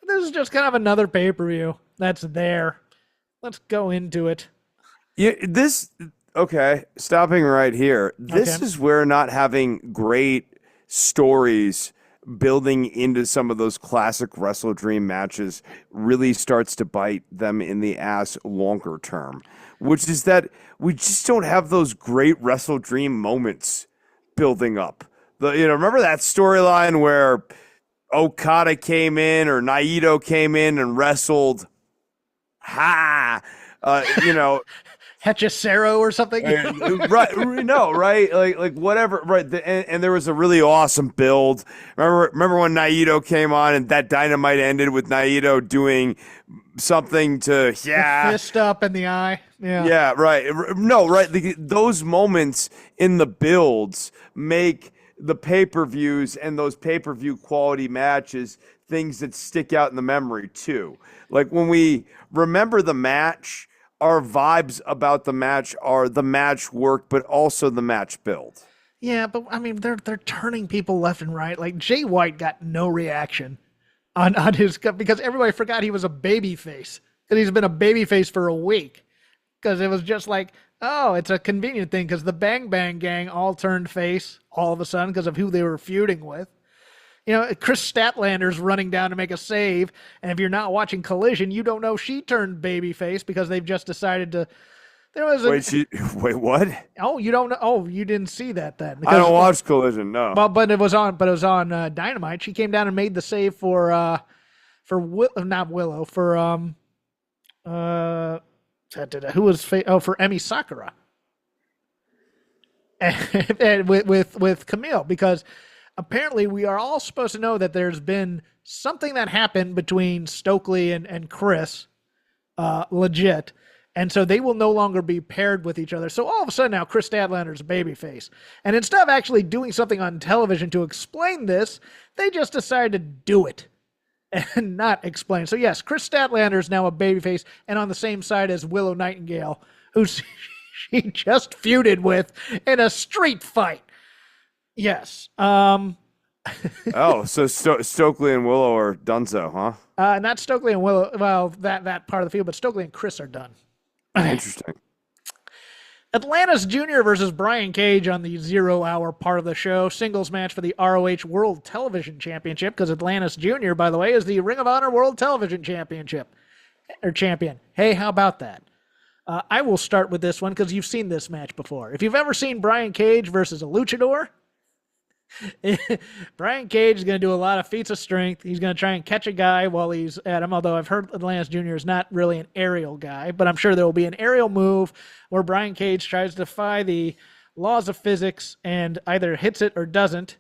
This is just kind of another pay-per-view that's there. Let's go into it. Yeah, okay, stopping right here. This Okay. is where not having great stories building into some of those classic Wrestle Dream matches really starts to bite them in the ass longer term, which is that we just don't have those great Wrestle Dream moments building up. Remember that storyline where Okada came in or Naito came in and wrestled Hechicero or something. right? No, right? Like whatever, right? And there was a really awesome build. Remember when Naito came on and that Dynamite ended with Naito doing something to The fist up in the eye. Yeah. yeah, right. No, right. Those moments in the builds make the pay-per-views and those pay-per-view quality matches things that stick out in the memory too. Like when we remember the match, our vibes about the match are the match work, but also the match build. Yeah, but I mean, they're turning people left and right. Like Jay White got no reaction on his because everybody forgot he was a baby face because he's been a baby face for a week because it was just like, oh, it's a convenient thing because the Bang Bang Gang all turned face all of a sudden because of who they were feuding with. Chris Statlander's running down to make a save, and if you're not watching Collision, you don't know she turned babyface because they've just decided to. There was Wait, what? Oh, you don't know? Oh, you didn't see that then? I don't watch Collision. No. But it was on. But it was on Dynamite. She came down and made the save for not Willow for who was for Emi Sakura, and with Camille because. Apparently, we are all supposed to know that there's been something that happened between Stokely and Chris, legit, and so they will no longer be paired with each other. So all of a sudden now, Chris Statlander's a babyface, and instead of actually doing something on television to explain this, they just decided to do it and not explain. So yes, Chris Statlander is now a babyface and on the same side as Willow Nightingale, who she just feuded with in a street fight. Yes. Oh, so Stokely and Willow are donezo, huh? Not Stokely and Willow. Well, that part of the field, but Stokely and Chris are done. Interesting. Atlantis Jr. versus Brian Cage on the 0 hour part of the show. Singles match for the ROH World Television Championship because Atlantis Jr., by the way, is the Ring of Honor World Television Championship or champion. Hey, how about that? I will start with this one because you've seen this match before. If you've ever seen Brian Cage versus a luchador, Brian Cage is going to do a lot of feats of strength. He's going to try and catch a guy while he's at him, although I've heard Atlantis Jr. is not really an aerial guy, but I'm sure there will be an aerial move where Brian Cage tries to defy the laws of physics and either hits it or doesn't,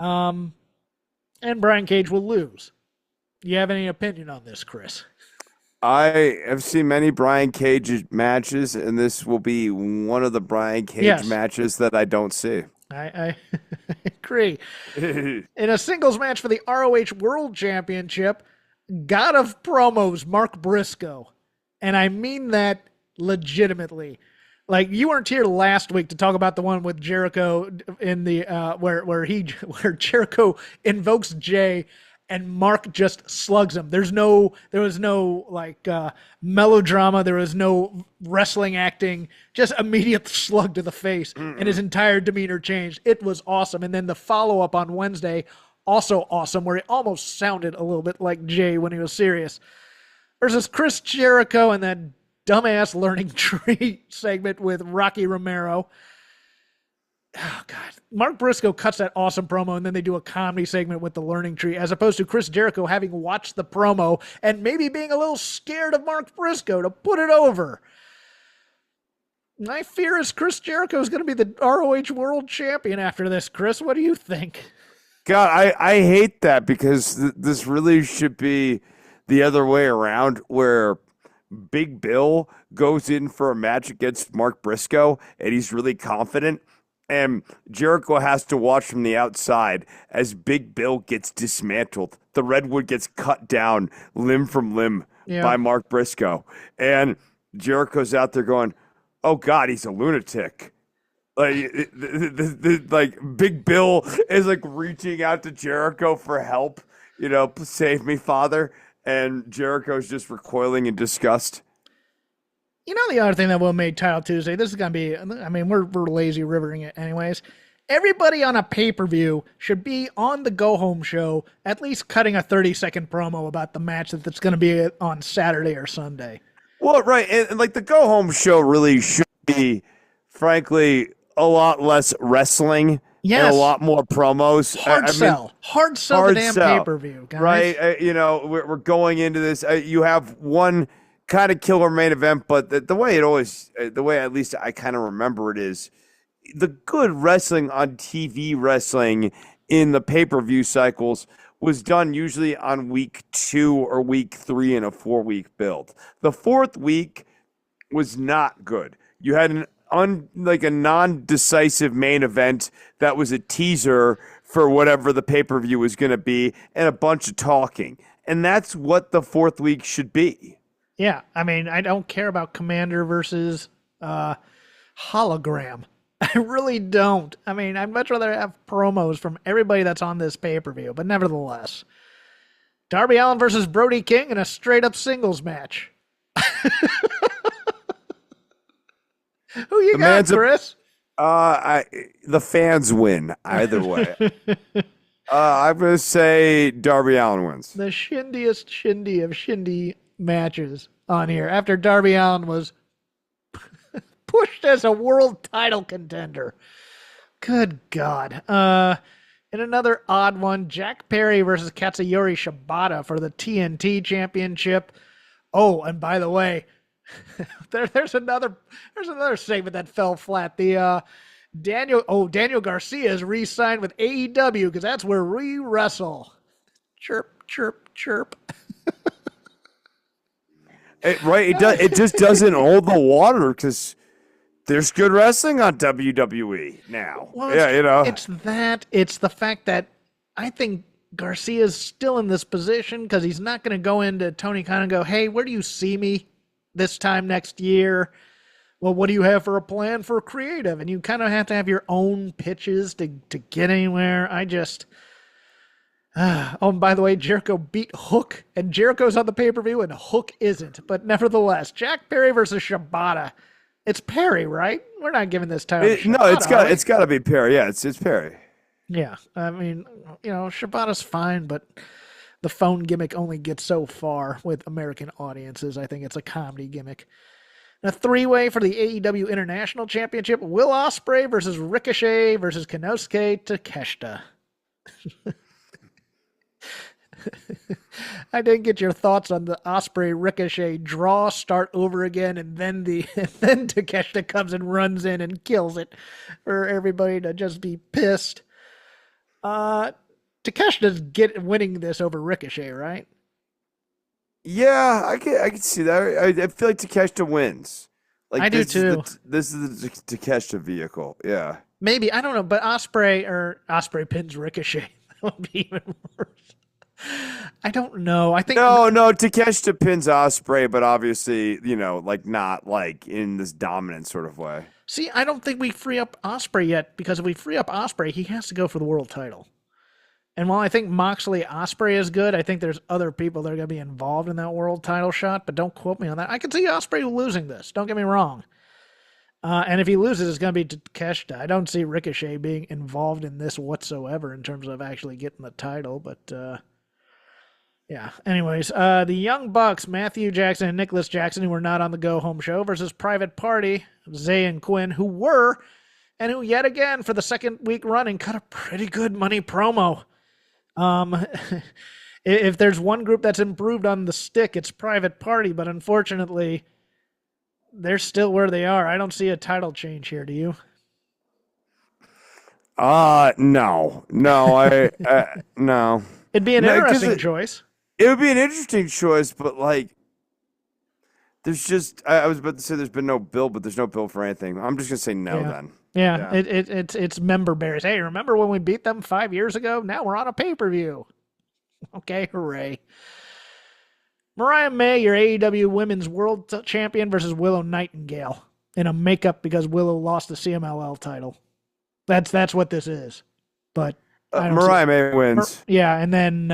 and Brian Cage will lose. Do you have any opinion on this, Chris? I have seen many Brian Cage matches, and this will be one of the Brian Cage matches that I don't see. Agree. In a singles match for the ROH World Championship, God of promos, Mark Briscoe. And I mean that legitimately. Like, you weren't here last week to talk about the one with Jericho in the where Jericho invokes Jay and Mark just slugs him. There was no like melodrama. There was no wrestling acting. Just immediate slug to the face, and his entire demeanor changed. It was awesome. And then the follow up on Wednesday, also awesome, where he almost sounded a little bit like Jay when he was serious. Versus Chris Jericho and that dumbass learning tree segment with Rocky Romero. Oh, God. Mark Briscoe cuts that awesome promo, and then they do a comedy segment with the learning tree, as opposed to Chris Jericho having watched the promo and maybe being a little scared of Mark Briscoe to put it over. My fear is Chris Jericho is going to be the ROH World Champion after this. Chris, what do you think? God, I hate that because this really should be the other way around, where Big Bill goes in for a match against Mark Briscoe and he's really confident, and Jericho has to watch from the outside as Big Bill gets dismantled. The Redwood gets cut down limb from limb by Mark Briscoe, and Jericho's out there going, oh God, he's a lunatic. Like Big Bill is like reaching out to Jericho for help, save me, Father. And Jericho's just recoiling in disgust. You know, the other thing that will make Title Tuesday, this is going to be, I mean, we're lazy rivering it anyways. Everybody on a pay-per-view should be on the go-home show, at least cutting a 30-second promo about the match that's going to be on Saturday or Sunday. Well, right. And like the go-home show really should be, frankly, a lot less wrestling. Yes. And a lot more promos. Hard sell the damn pay-per-view, guys. Right. We're going into this. You have one kind of killer main event, but the way at least I kind of remember it is the good wrestling on TV wrestling in the pay-per-view cycles was done usually on week 2 or week 3 in a 4-week build. The 4th week was not good. You had a non-decisive main event that was a teaser for whatever the pay-per-view was going to be, and a bunch of talking. And that's what the 4th week should be. Yeah, I mean, I don't care about Commander versus Hologram. I really don't. I mean, I'd much rather have promos from everybody that's on this pay-per-view, but nevertheless. Darby Allin versus Brody King in a straight-up singles match. Who you got, Chris? The fans win either way. I'm going to say Darby Allin wins. The shindiest shindy of shindy matches on here after Darby Allin was pushed as a world title contender. Good God. In another odd one, Jack Perry versus Katsuyori Shibata for the TNT Championship. Oh, and by the way, there's another segment that fell flat. The Daniel Garcia is re-signed with AEW because that's where we wrestle. Chirp, chirp, chirp. It just doesn't hold the water because there's good wrestling on WWE now. Well, it's the fact that I think Garcia's still in this position because he's not going to go into Tony Khan and go, hey, where do you see me this time next year? Well, what do you have for a plan for creative? And you kind of have to have your own pitches to get anywhere. Oh, and by the way, Jericho beat Hook, and Jericho's on the pay-per-view, and Hook isn't. But nevertheless, Jack Perry versus Shibata. It's Perry, right? We're not giving this title to Shibata, it's got to be Perry. Yeah, it's Perry. Yeah, I mean, Shibata's fine, but the phone gimmick only gets so far with American audiences. I think it's a comedy gimmick. A 3-way for the AEW International Championship: Will Ospreay versus Ricochet versus Konosuke Takeshita. I didn't get your thoughts on the Ospreay Ricochet draw, start over again, and then then Takeshita comes and runs in and kills it for everybody to just be pissed. Takeshita's winning this over Ricochet, right? Yeah, I can see that. I feel like Takeshita wins. Like, I do too. This is the Takeshita vehicle. Yeah. Maybe, I don't know, but Osprey pins Ricochet. That would be even worse. I don't know. I think No, Takeshita pins Osprey, but obviously, like not like in this dominant sort of way. see, I don't think we free up Osprey yet, because if we free up Osprey, he has to go for the world title. And while I think Moxley Osprey is good, I think there's other people that are going to be involved in that world title shot, but don't quote me on that. I can see Osprey losing this. Don't get me wrong. And if he loses, it's going to be Takeshita. I don't see Ricochet being involved in this whatsoever in terms of actually getting the title, but yeah. Anyways, the Young Bucks, Matthew Jackson and Nicholas Jackson, who were not on the Go Home show, versus Private Party, Zay and Quinn, who were, and who yet again, for the second week running, cut a pretty good money promo. If there's one group that's improved on the stick, it's Private Party, but unfortunately, they're still where they are. I don't see a title change here. Do you? No, no. It'd be an interesting choice. It would be an interesting choice, but like, there's just, I was about to say there's been no bill, but there's no bill for anything. I'm just gonna say no then. Yeah. It's member bears. Hey, remember when we beat them 5 years ago? Now we're on a pay-per-view. Okay, hooray. Mariah May, your AEW Women's World Champion, versus Willow Nightingale in a makeup because Willow lost the CMLL title. That's what this is. But Mariah May wins. Yeah, and then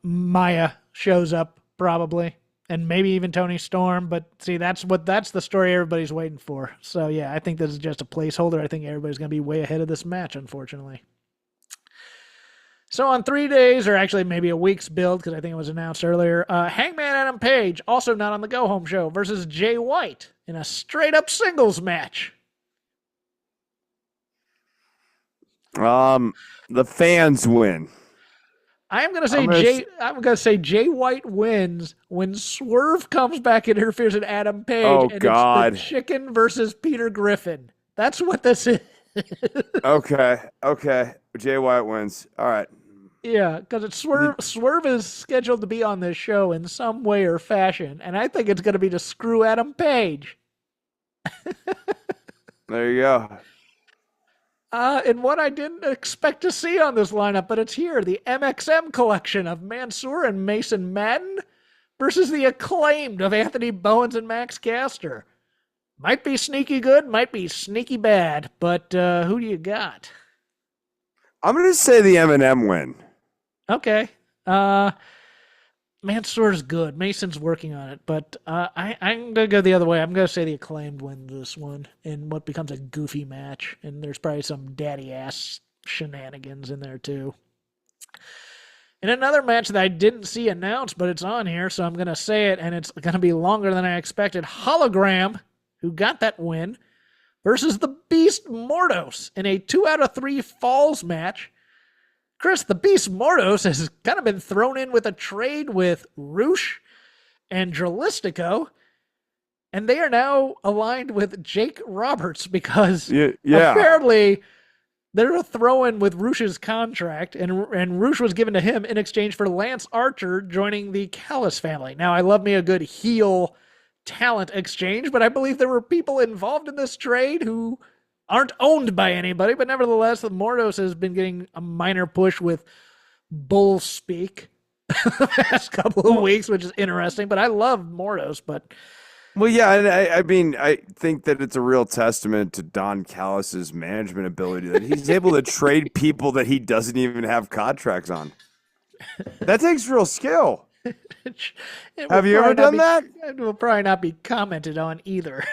Maya shows up probably, and maybe even Tony Storm. But see, that's the story everybody's waiting for. So yeah, I think this is just a placeholder. I think everybody's going to be way ahead of this match, unfortunately. So on 3 days, or actually maybe a week's build, because I think it was announced earlier, Hangman Adam Page, also not on the Go Home show, versus Jay White in a straight-up singles match. The fans win. I'm gonna say Jay White wins when Swerve comes back and interferes with Adam Page. Oh, and God. It's the Chicken versus Peter Griffin. That's what this is. Okay. Jay White wins. All right. Yeah, because it's Swerve is scheduled to be on this show in some way or fashion, and I think it's going to be to screw Adam Page. There you go. And what I didn't expect to see on this lineup, but it's here, the MXM collection of Mansoor and Mason Madden versus the Acclaimed of Anthony Bowens and Max Caster. Might be sneaky good, might be sneaky bad, but who do you got? I'm going to say the M&M win. Okay. Mansoor's good. Mason's working on it, but I'm going to go the other way. I'm going to say the Acclaimed win this one in what becomes a goofy match, and there's probably some daddy-ass shenanigans in there, too. In another match that I didn't see announced, but it's on here, so I'm going to say it, and it's going to be longer than I expected. Hologram, who got that win, versus the Beast Mordos in a 2 out of 3 falls match. Chris, the Beast Mordos has kind of been thrown in with a trade with Roosh and Dralistico, and they are now aligned with Jake Roberts because apparently they're a throw-in with Roosh's contract, and Roosh was given to him in exchange for Lance Archer joining the Callis family. Now, I love me a good heel talent exchange, but I believe there were people involved in this trade who aren't owned by anybody, but nevertheless, the Mordos has been getting a minor push with bull speak the past couple of weeks, which is interesting, but I love Mordos, but... Well, yeah, and I mean, I think that it's a real testament to Don Callis's management ability that he's able to trade people that he doesn't even have contracts on. That takes real skill. Have you ever done that? It will probably not be commented on either.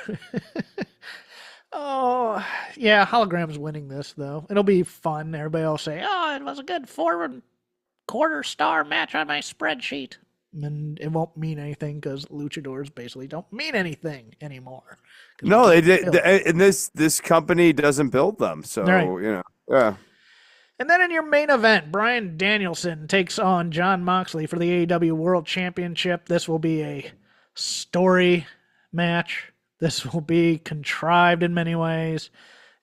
Oh, yeah, Hologram's winning this, though. It'll be fun. Everybody will say, oh, it was a good 4.25 star match on my spreadsheet. And it won't mean anything because luchadors basically don't mean anything anymore. No, they did. And this company doesn't build them. So, right. Yeah. And then in your main event, Bryan Danielson takes on Jon Moxley for the AEW World Championship. This will be a story match. This will be contrived in many ways.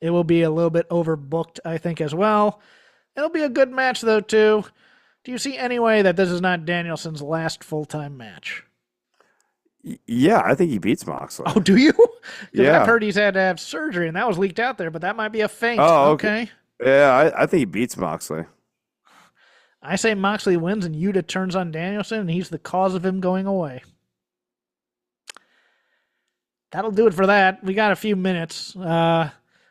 It will be a little bit overbooked, I think, as well. It'll be a good match, though, too. Do you see any way that this is not Danielson's last full-time match? Yeah, I think he beats Moxley. Oh, do you? Because I've Yeah. heard he's had to have surgery, and that was leaked out there, but that might be a feint. Oh, okay. Okay. Yeah, I think he beats Moxley. I say Moxley wins and Yuta turns on Danielson, and he's the cause of him going away. That'll do it for that. We got a few minutes.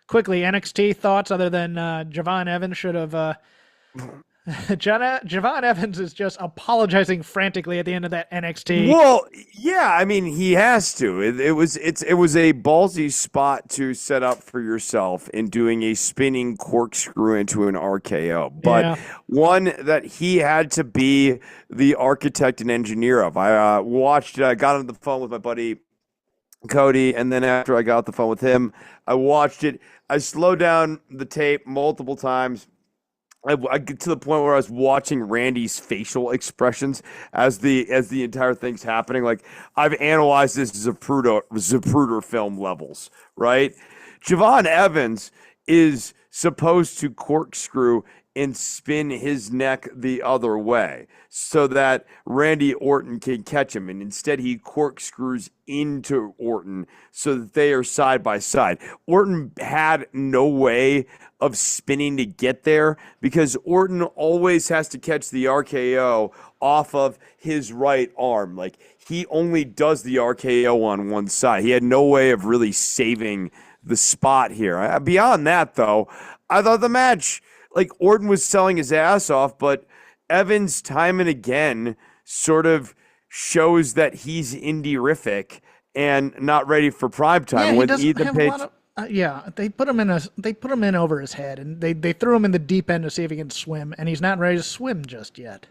Quickly, NXT thoughts other than Javon Evans should have. Javon Evans is just apologizing frantically at the end of that NXT. Well, yeah, I mean he has to. It was a ballsy spot to set up for yourself in doing a spinning corkscrew into an RKO, but one that he had to be the architect and engineer of. I watched it. I got on the phone with my buddy Cody, and then after I got off the phone with him, I watched it. I slowed down the tape multiple times. I get to the point where I was watching Randy's facial expressions as the entire thing's happening. Like I've analyzed this as Zapruder film levels, right? Javon Evans is supposed to corkscrew and spin his neck the other way so that Randy Orton can catch him. And instead, he corkscrews into Orton so that they are side by side. Orton had no way of spinning to get there because Orton always has to catch the RKO off of his right arm. Like he only does the RKO on one side. He had no way of really saving the spot here. Beyond that, though, I thought the match, like Orton was selling his ass off, but Evans time and again sort of shows that he's indie-rific and not ready for prime time. Yeah, With Ethan Page, they put him in over his head, and they threw him in the deep end to see if he can swim, and he's not ready to swim just yet.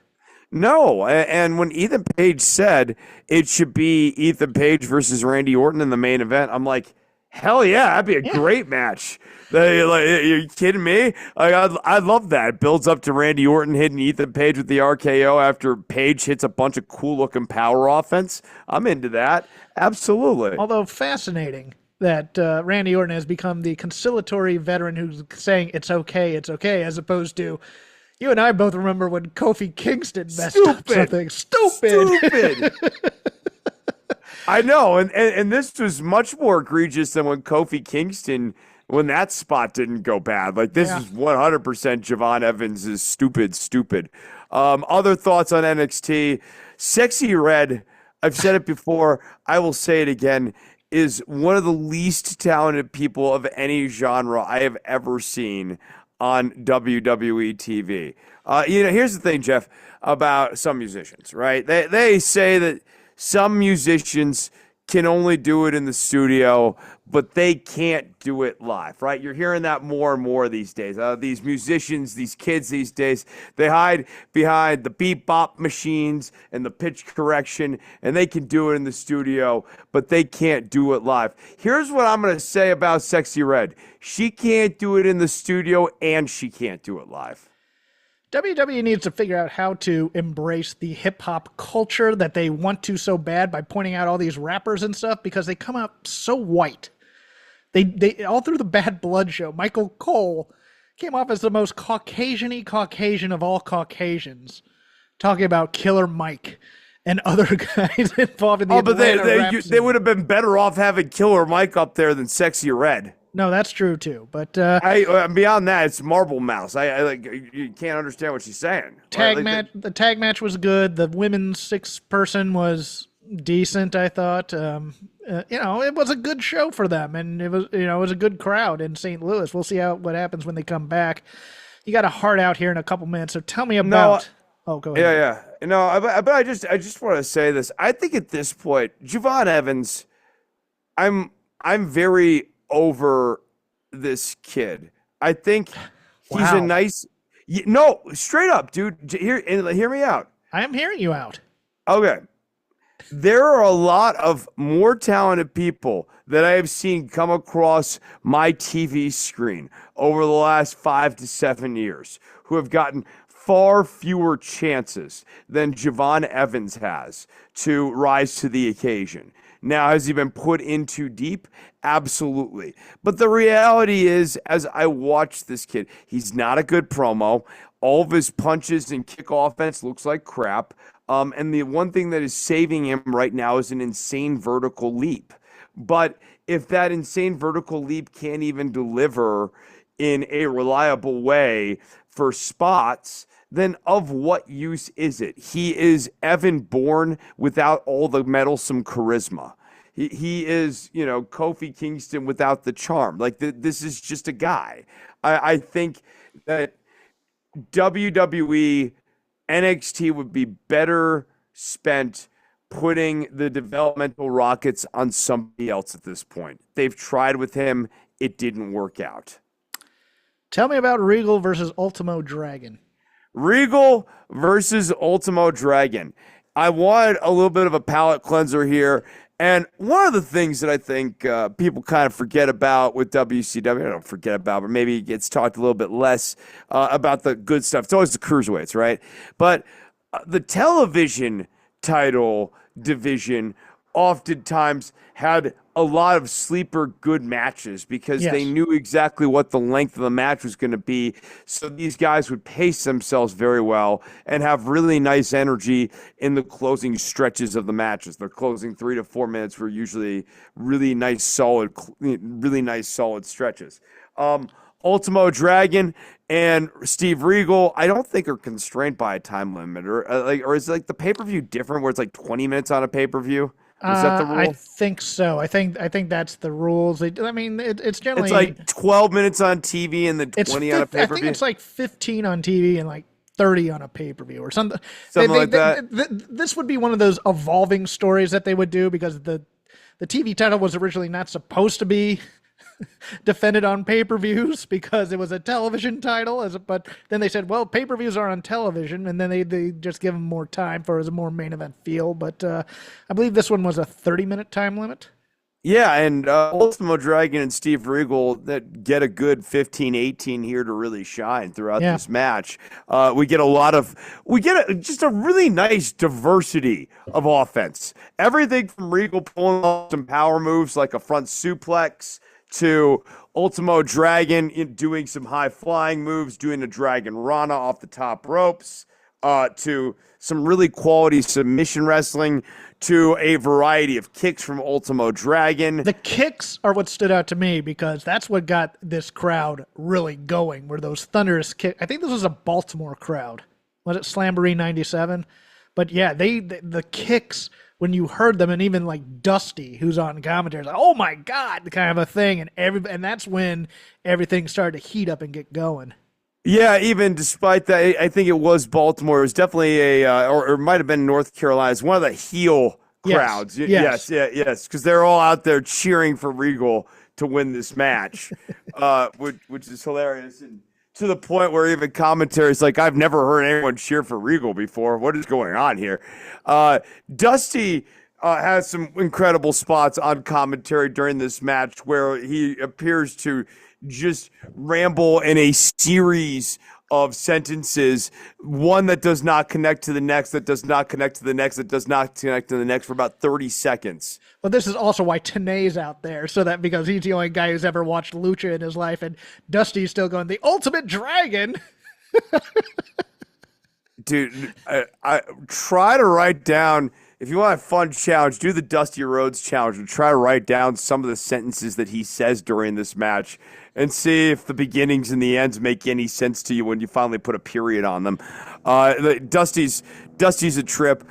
no, and when Ethan Page said it should be Ethan Page versus Randy Orton in the main event, I'm like, hell yeah, that'd be a great match. Are you kidding me? I love that. It builds up to Randy Orton hitting Ethan Page with the RKO after Page hits a bunch of cool-looking power offense. I'm into that. Absolutely. Although fascinating that Randy Orton has become the conciliatory veteran who's saying it's okay, as opposed to you and I both remember when Kofi Kingston messed up something stupid. I know, and this was much more egregious than when Kofi Kingston, when that spot didn't go bad. Like this is 100% Javon Evans is stupid. Other thoughts on NXT? Sexy Red, I've said it before, I will say it again, is one of the least talented people of any genre I have ever seen on WWE TV. Here's the thing, Jeff, about some musicians, right? They say that some musicians can only do it in the studio, but they can't do it live, right? You're hearing that more and more these days. These musicians, these kids these days, they hide behind the beat-bop machines and the pitch correction, and they can do it in the studio, but they can't do it live. Here's what I'm going to say about Sexy Red. She can't do it in the studio, and she can't do it live. WWE needs to figure out how to embrace the hip-hop culture that they want to so bad by pointing out all these rappers and stuff because they come out so white. They all through the Bad Blood show, Michael Cole came off as the most Caucasian-y Caucasian of all Caucasians, talking about Killer Mike and other guys involved in the Atlanta rap scene. They would have been better off having Killer Mike up there than Sexy Red. No, that's true too. But beyond that, it's Marble Mouse. I like you can't understand what she's saying. The tag match was good. The women's 6-person was decent. I thought. It was a good show for them, and it was a good crowd in St. Louis. We'll see what happens when they come back. You got a heart out here in a couple minutes, so tell me about. Oh, go ahead. Yeah. No, but I just want to say this. I think at this point, Javon Evans, I'm very over this kid. I think he's a nice. No, straight up, dude. Hear me out. I am hearing you out. Okay. There are a lot of more talented people that I have seen come across my TV screen over the last 5 to 7 years who have gotten far fewer chances than Javon Evans has to rise to the occasion. Now, has he been put in too deep? Absolutely. But the reality is, as I watch this kid, he's not a good promo. All of his punches and kick offense looks like crap. And the one thing that is saving him right now is an insane vertical leap. But if that insane vertical leap can't even deliver in a reliable way for spots, then of what use is it? He is Evan Bourne without all the meddlesome charisma. He is, Kofi Kingston without the charm. Like, this is just a guy. I think that WWE, NXT would be better spent putting the developmental rockets on somebody else at this point. They've tried with him. It didn't work out. Tell me about Regal versus Ultimo Dragon. Regal versus Ultimo Dragon. I wanted a little bit of a palate cleanser here. And one of the things that I think people kind of forget about with WCW, I don't forget about, but maybe it gets talked a little bit less about the good stuff. It's always the cruiserweights, right? But the television title division oftentimes had a lot of sleeper good matches because they knew exactly what the length of the match was going to be. So these guys would pace themselves very well and have really nice energy in the closing stretches of the matches. Their closing 3 to 4 minutes were usually really nice, solid stretches. Ultimo Dragon and Steve Regal, I don't think are constrained by a time limit, or is it like the pay-per-view different where it's like 20 minutes on a pay-per-view? Is that the rule? I think so. I think that's the rules. I mean, it's generally it's like 12 minutes on TV and then 20 on a pay-per-view. I think it's like 15 on TV and like 30 on a pay-per-view or something. Like that. This would be one of those evolving stories that they would do because the TV title was originally not supposed to be defended on pay-per-views because it was a television title, but then they said, well, pay-per-views are on television, and then they just give them more time for as a more main event feel. But I believe this one was a 30-minute time limit. Yeah, and Ultimo Dragon and Steve Regal that get a good 15, 18 here to really shine throughout this match. We get just a really nice diversity of offense. Everything from Regal pulling off some power moves like a front suplex to Ultimo Dragon doing some high-flying moves, doing a Dragon Rana off the top ropes, to some really quality submission wrestling, to a variety of kicks from Ultimo Dragon. The kicks are what stood out to me because that's what got this crowd really going, were those thunderous kicks. I think this was a Baltimore crowd. Was it Slamboree 97? But yeah, the kicks, when you heard them, and even like Dusty, who's on commentary, like, oh my God, kind of a thing. And that's when everything started to heat up and get going. Yeah, even despite that, I think it was Baltimore. It was definitely or it might have been North Carolina. It's one of the heel crowds. Yes, because they're all out there cheering for Regal to win this match, which is hilarious. And to the point where even commentary is like, I've never heard anyone cheer for Regal before. What is going on here? Dusty has some incredible spots on commentary during this match where he appears to just ramble in a series of sentences, one that does not connect to the next, that does not connect to the next, that does not connect to the next for about 30 seconds. But this is also why Tenay's out there, so that because he's the only guy who's ever watched Lucha in his life, and Dusty's still going, the Ultimate Dragon. Dude, I try to write down, if you want a fun challenge, do the Dusty Rhodes challenge and try to write down some of the sentences that he says during this match and see if the beginnings and the ends make any sense to you when you finally put a period on them. Dusty's a trip.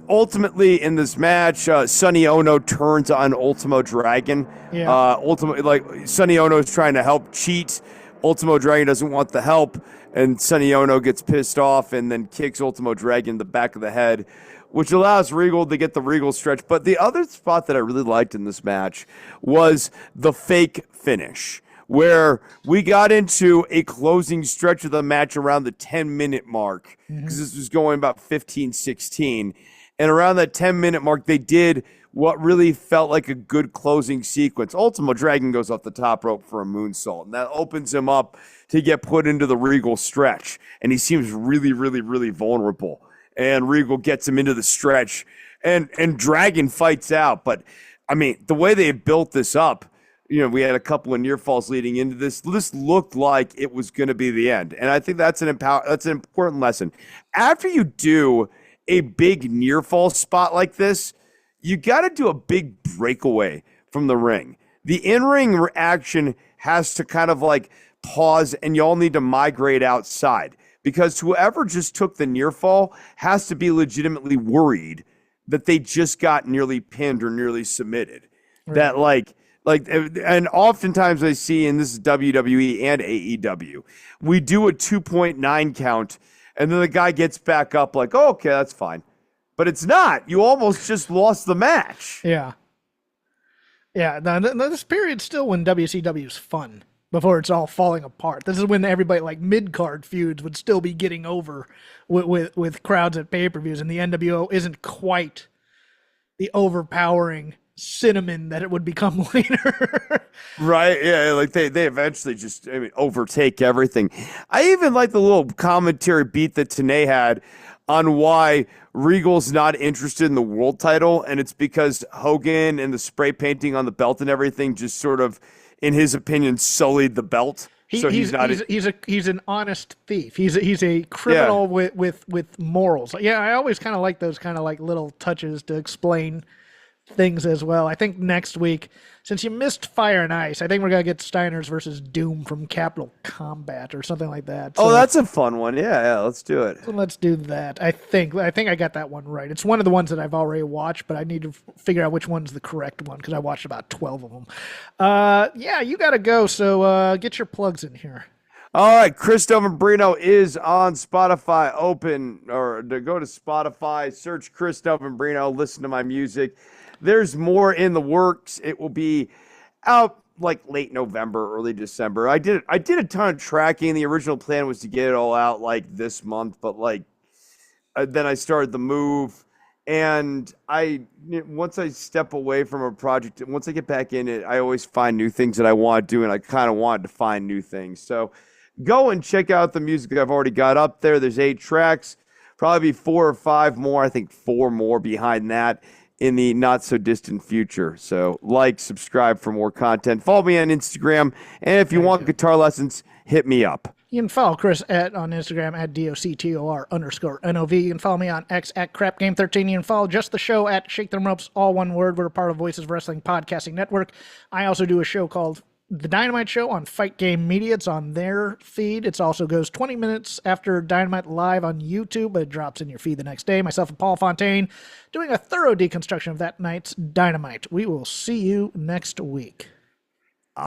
Ultimately, in this match, Sonny Ono turns on Ultimo Dragon. Yeah. Ultimately, like Sonny Ono is trying to help cheat. Ultimo Dragon doesn't want the help, and Sonny Ono gets pissed off and then kicks Ultimo Dragon in the back of the head, which allows Regal to get the Regal stretch. But the other spot that I really liked in this match was the fake finish, where we got into a closing stretch of the match around the 10-minute mark, because this was going about 15, 16. And around that 10-minute mark, they did what really felt like a good closing sequence. Ultimo Dragon goes off the top rope for a moonsault, and that opens him up to get put into the Regal stretch. And he seems really, really, really vulnerable. And Regal gets him into the stretch, and Dragon fights out. But, I mean, the way they built this up, we had a couple of near falls leading into this. This looked like it was going to be the end. And I think that's an important lesson. After you do a big near fall spot like this, you got to do a big breakaway from the ring. The in-ring reaction has to kind of like pause, and you all need to migrate outside, because whoever just took the near fall has to be legitimately worried that they just got nearly pinned or nearly submitted. Right. That and oftentimes I see, and this is WWE and AEW, we do a 2.9 count, and then the guy gets back up like, oh, okay, that's fine. But it's not. You almost just lost the match. Yeah. Yeah, this period's still when WCW's fun, before it's all falling apart. This is when everybody, like mid-card feuds, would still be getting over with crowds at pay-per-views, and the NWO isn't quite the overpowering cinnamon that it would become later. Right, yeah, like they eventually just overtake everything. I even like the little commentary beat that Tenay had on why Regal's not interested in the world title, and it's because Hogan and the spray painting on the belt and everything just sort of, in his opinion, sullied the belt. He's an honest thief. He's a criminal with morals. Yeah, I always kind of like those kind of like little touches to explain things as well. I think next week, since you missed Fire and Ice, I think we're gonna get Steiners versus Doom from Capital Combat or something like that. So, that's a fun one. Yeah, let's do it. So let's do that. I think I got that one right. It's one of the ones that I've already watched, but I need to figure out which one's the correct one, because I watched about 12 of them. Yeah, you gotta go. So get your plugs in here. All right, Chris Novembrino is on Spotify. To go to Spotify, search Chris Novembrino, listen to my music. There's more in the works. It will be out like late November, early December. I did a ton of tracking. The original plan was to get it all out like this month, but then I started the move, and once I step away from a project, once I get back in it, I always find new things that I want to do, and I kind of wanted to find new things. So go and check out the music that I've already got up there. There's 8 tracks, probably 4 or 5 more. I think 4 more behind that in the not-so-distant future. So subscribe for more content. Follow me on Instagram. And if you want guitar lessons, hit me up. You can follow Chris on Instagram at DOCTOR_NOV. You can follow me on X at CrapGame13. You can follow just the show at Shake Them Ropes, all one word. We're a part of Voices of Wrestling Podcasting Network. I also do a show called The Dynamite Show on Fight Game Media. It's on their feed. It also goes 20 minutes after Dynamite live on YouTube, but it drops in your feed the next day. Myself and Paul Fontaine doing a thorough deconstruction of that night's Dynamite. We will see you next week.